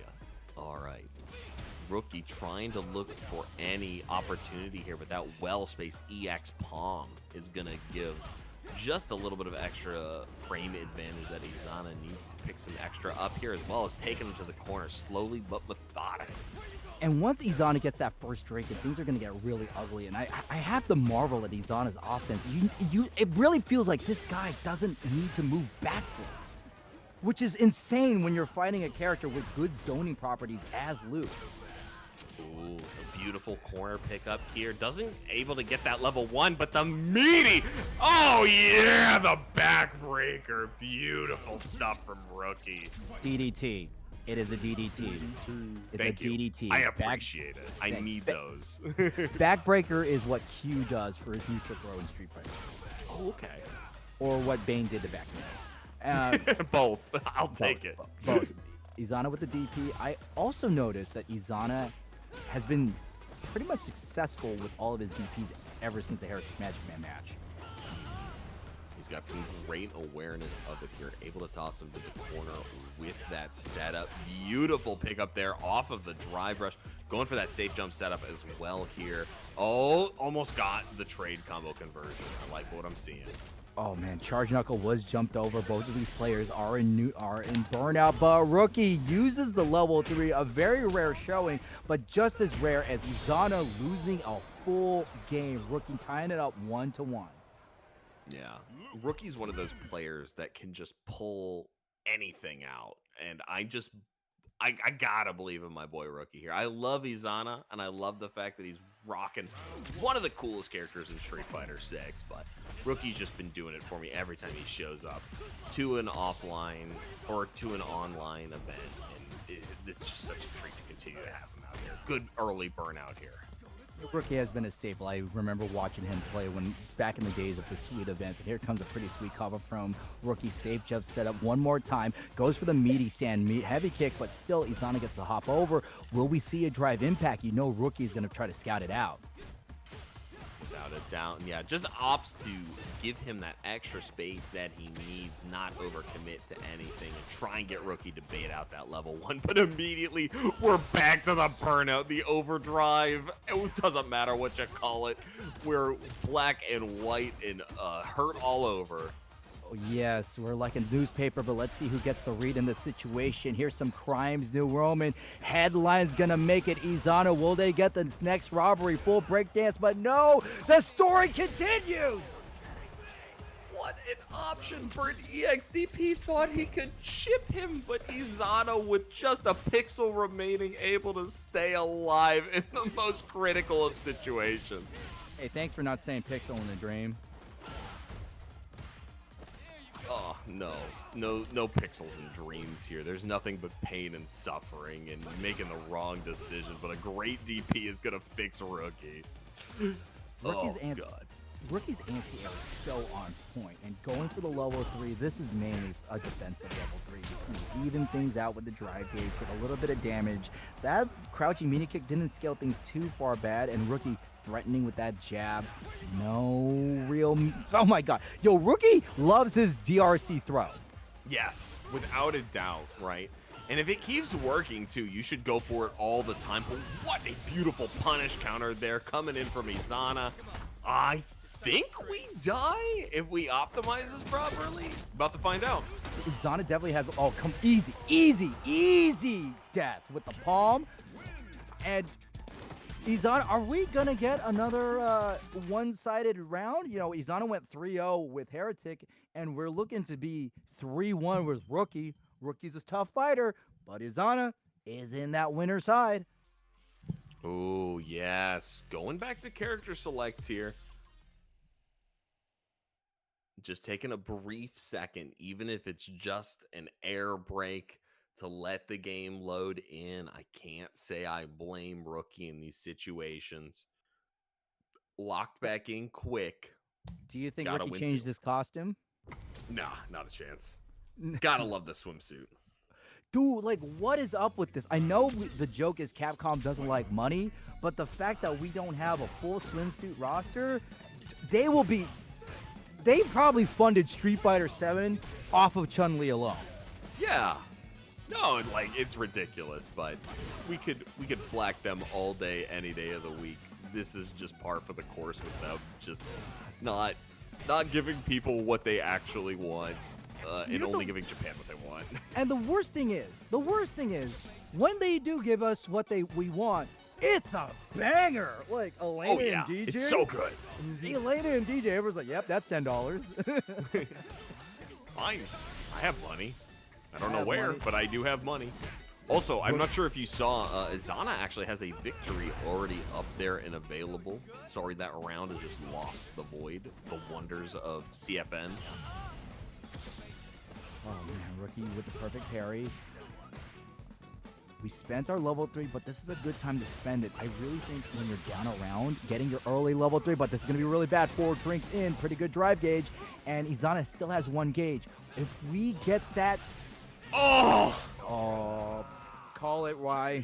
All right. Rookie trying to look for any opportunity here, but that well-spaced EX palm is going to give just a little bit of extra frame advantage that Izana needs to pick some extra up here, as well as taking him to the corner slowly but methodically. And once Izana gets that first drink, and things are going to get really ugly. And I have to marvel at Izana's offense. It really feels like this guy doesn't need to move backwards, which is insane when you're fighting a character with good zoning properties as Luke. Ooh, a beautiful corner pickup here. Doesn't able to get that level 1, but the meaty. Oh, yeah, the backbreaker. Beautiful stuff from Rookie. DDT. It is a DDT. It's Thank a you. DDT. I appreciate it. I need those. Backbreaker is what Q does for his neutral throw in Street Fighter. Oh, okay. Or what Bane did to Backman. Both. I'll take it. Both. Izana with the DP. I also noticed that Izana has been pretty much successful with all of his DPs ever since the HereticMAGICMAN match. He's got some great awareness of it here. Able to toss him to the corner with that setup. Beautiful pickup there off of the drive rush. Going for that safe jump setup as well here. Oh, almost got the trade combo conversion. I like what I'm seeing. Oh man, Charge Knuckle was jumped over. Both of these players are in burnout, but Rookie uses the level 3, a very rare showing, but just as rare as Izana losing a full game. Rookie tying it up 1-1. Yeah, Rookie's one of those players that can just pull anything out, and I gotta believe in my boy Rookie here. I love Izana, and I love the fact that he's rocking one of the coolest characters in Street Fighter 6, but Rookie's just been doing it for me every time he shows up to an offline or to an online event, and it's just such a treat to continue to have him out there. Good early burnout here. Rookie has been a staple. I remember watching him play when back in the days of the sweet events. And here comes a pretty sweet cover from Rookie. Safe jump set up one more time. Goes for the meaty stand. Heavy kick, but still Izana gets the hop over. Will we see a drive impact? You know Rookie's going to try to scout it out. Without a doubt. Yeah, just opts to give him that extra space that he needs, not overcommit to anything, and try and get Rookie to bait out that level 1. But immediately, we're back to the burnout, the overdrive. It doesn't matter what you call it. We're black and white and hurt all over. Oh, yes, we're like a newspaper, but let's see who gets the read in this situation. Here's some crimes, New Roman. Headline's gonna make it. Izana, will they get this next robbery? Full breakdance, but no, the story continues. What an option for an EXDP. Thought he could chip him, but Izana with just a pixel remaining able to stay alive in the most critical of situations. Hey, thanks for not saying pixel in the dream. Oh, no pixels and dreams here. There's nothing but pain and suffering and making the wrong decision, but a great DP is going to fix Rookie. Oh, God. Rookie's anti-air is so on point, and going for the level 3, this is mainly a defensive level 3. You can even things out with the drive gauge, with a little bit of damage. That crouching mini kick didn't scale things too far bad, and Rookie threatening with that jab. No real... Oh my God. Yo, Rookie loves his DRC throw. Yes, without a doubt, right? And if it keeps working, too, you should go for it all the time. But what a beautiful punish counter there coming in from Izana. I think we die if we optimize this properly. About to find out. Izana definitely has... Oh, come... Easy, easy, easy death with the palm. And... Izana, are we gonna get another one-sided round? You know, Izana went 3-0 with Heretic, and we're looking to be 3-1 with Rookie. Rookie's a tough fighter, but Izana is in that winner's side. Oh, yes. Going back to character select here. Just taking a brief second, even if it's just an air break to let the game load in. I can't say I blame Rookie in these situations. Locked back in quick. Do you think Gotta Rookie win changed too. his costume? Nah, not a chance. Gotta love the swimsuit. Dude, like, what is up with this? I know the joke is Capcom doesn't like money, but the fact that we don't have a full swimsuit roster, they probably funded Street Fighter 7 off of Chun-Li alone. Yeah. No, like, it's ridiculous, but we could flack them all day, any day of the week. This is just par for the course with them. Just not giving people what they actually want, and only giving Japan what they want. And the worst thing is, when they do give us what we want, it's a banger. Like Elena and DJ. It's so good. Elena and DJ, everyone's like, yep, that's $10. Fine. I have money. I don't know where, but I do have money. Also, I'm not sure if you saw, Izana actually has a victory already up there and available. Sorry, that round has just lost the void. The wonders of CFN. Oh man, Rookie with the perfect parry. We spent our level 3, but this is a good time to spend it. I really think when you're down a round, getting your early level 3, but this is going to be really bad. 4 drinks in, pretty good drive gauge, and Izana still has 1 gauge. If we get that... Oh, call it, why?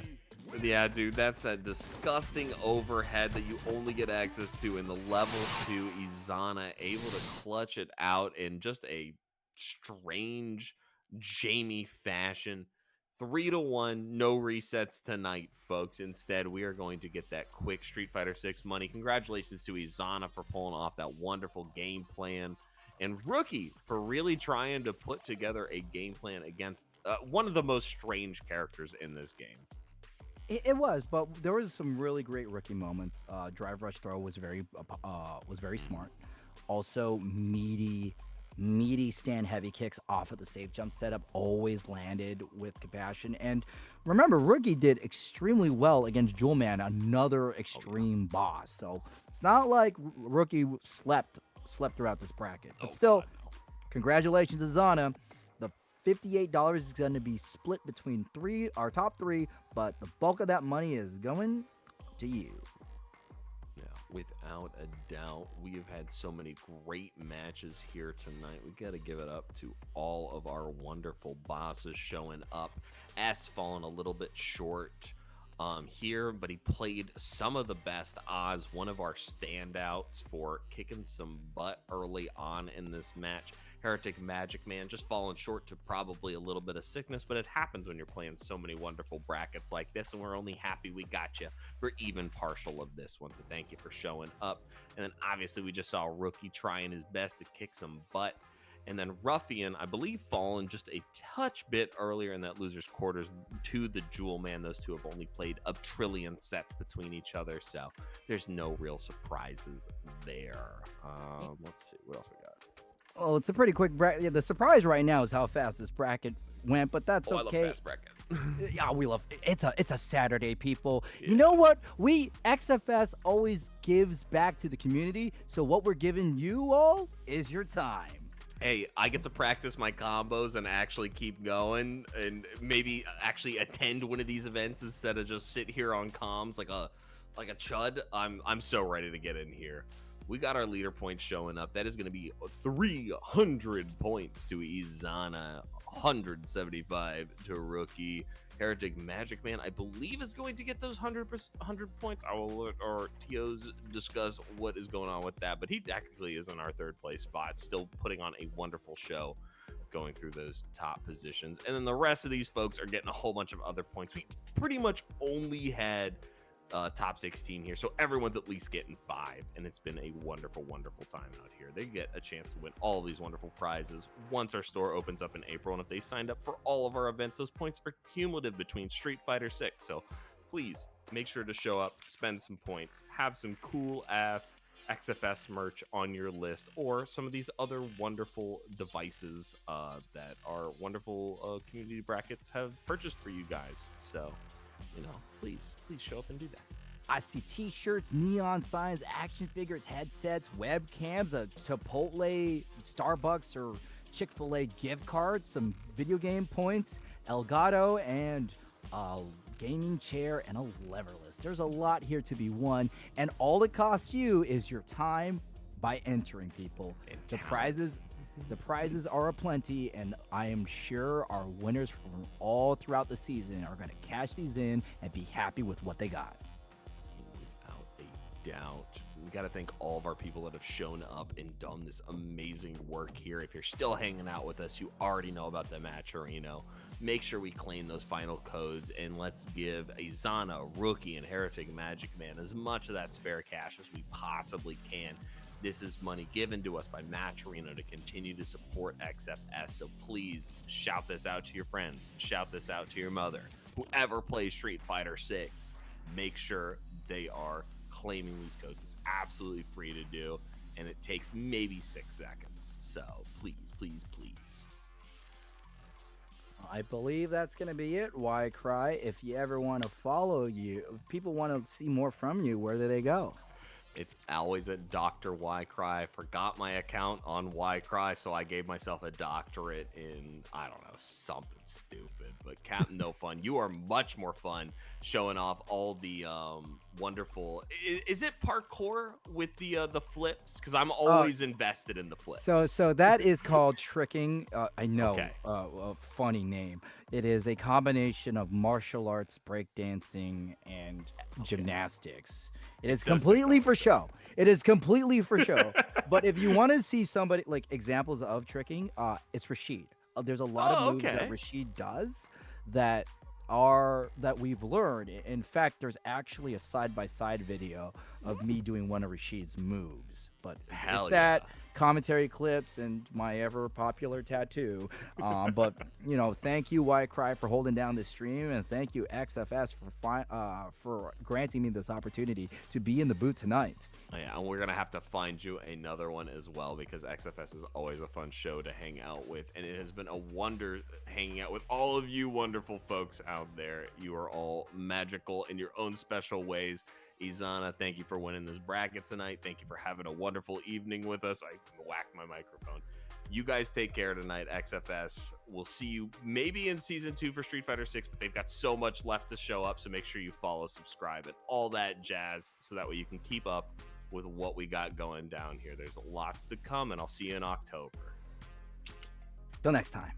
Yeah, dude, that's a disgusting overhead that you only get access to in the level 2. Izana able to clutch it out in just a strange Jamie fashion. 3-1, no resets tonight, folks. Instead, we are going to get that quick Street Fighter 6 money. Congratulations to Izana for pulling off that wonderful game plan, and Rookie for really trying to put together a game plan against one of the most strange characters in this game. It was, but there was some really great Rookie moments. Drive rush throw was very smart. Also, meaty stand heavy kicks off of the safe jump setup always landed with compassion. And remember, Rookie did extremely well against Jewelman, another extreme boss. So it's not like Rookie slept throughout this bracket. But still, congratulations, Izana. The $58 is going to be split between our top 3, but the bulk of that money is going to you. Without a doubt, we have had so many great matches here tonight. We got to give it up to all of our wonderful bosses showing up. S falling a little bit short here, but he played some of the best. Oz, one of our standouts for kicking some butt early on in this match. HereticMAGICMAN just falling short to probably a little bit of sickness, but it happens when you're playing so many wonderful brackets like this, and we're only happy we got you for even partial of this one, so thank you for showing up. And then obviously we just saw Rookie trying his best to kick some butt, and then Ruffian, I believe, fallen just a touch bit earlier in that loser's quarters to the Jewelman. Those two have only played a trillion sets between each other, so there's no real surprises there. Let's see, what else we got? Oh, it's a pretty quick bracket. Yeah, the surprise right now is how fast this bracket went, but that's okay. I love fast bracket. Yeah, we love it. It's a Saturday, people. Yeah. You know what? XFS always gives back to the community, so what we're giving you all is your time. Hey, I get to practice my combos and actually keep going, and maybe actually attend one of these events instead of just sit here on comms like a chud. I'm so ready to get in here. We got our leader points showing up. That is going to be 300 points to Izana, 175 to Rookie. HereticMAGICMAN, I believe, is going to get those 100 points. I will let our TOs discuss what is going on with that, but he technically is in our 3rd place spot, still putting on a wonderful show going through those top positions. And then the rest of these folks are getting a whole bunch of other points. We pretty much only had top 16 here, so everyone's at least getting 5, and it's been a wonderful time out here. They get a chance to win all of these wonderful prizes once our store opens up in April, and if they signed up for all of our events, those points are cumulative between Street Fighter 6. So please make sure to show up, spend some points, have some cool ass XFS merch on your list, or some of these other wonderful devices that our wonderful community brackets have purchased for you guys. So, please show up and do that. I see t-shirts, neon signs, action figures, headsets, webcams, a Chipotle, Starbucks, or Chick-fil-A gift card, some video game points, Elgato, and a gaming chair, and a lever list. There's a lot here to be won, and all it costs you is your time by entering, people. The prizes are aplenty, and I am sure our winners from all throughout the season are going to cash these in and be happy with what they got. Without a doubt. We got to thank all of our people that have shown up and done this amazing work here. If you're still hanging out with us, you already know about the Matcherino. Make sure we claim those final codes, and let's give Izana, Rookie, and HereticMAGICMAN as much of that spare cash as we possibly can. This is money given to us by Matcherino to continue to support XFS, so please shout this out to your friends. Shout this out to your mother. Whoever plays Street Fighter 6, make sure they are claiming these codes. It's absolutely free to do, and it takes maybe 6 seconds. So please, please, please. I believe that's going to be it, WyCry. If you ever want to follow you, if people want to see more from you, where do they go? It's always at Dr. WyCry. I forgot my account on WyCry, so I gave myself a doctorate in, I don't know, something stupid. But Captain No Fun, you are much more fun showing off all the wonderful. Is it parkour with the flips? Because I'm always invested in the flips. So that is called tricking. I know, Okay. A funny name. It is a combination of martial arts, breakdancing, and gymnastics. It is completely for show. It is completely for show. But if you want to see somebody like examples of tricking, it's Rashid. There's a lot of moves that Rashid does that we've learned. In fact, there's actually a side-by-side video of me doing one of Rashid's moves. But it's that commentary clips and my ever popular tattoo. But thank you, WyCry, for holding down this stream, and thank you, XFS, for granting me this opportunity to be in the booth tonight. Yeah, and we're gonna have to find you another one as well, because XFS is always a fun show to hang out with, and it has been a wonder hanging out with all of you wonderful folks out there. You are all magical in your own special ways. Izana, thank you for winning this bracket tonight. Thank you for having a wonderful evening with us. I whacked my microphone. You guys take care tonight, XFS. We'll see you maybe in season 2 for Street Fighter 6, but they've got so much left to show up, so make sure you follow, subscribe, and all that jazz, so that way you can keep up with what we got going down here. There's lots to come, and I'll see you in October. Till next time.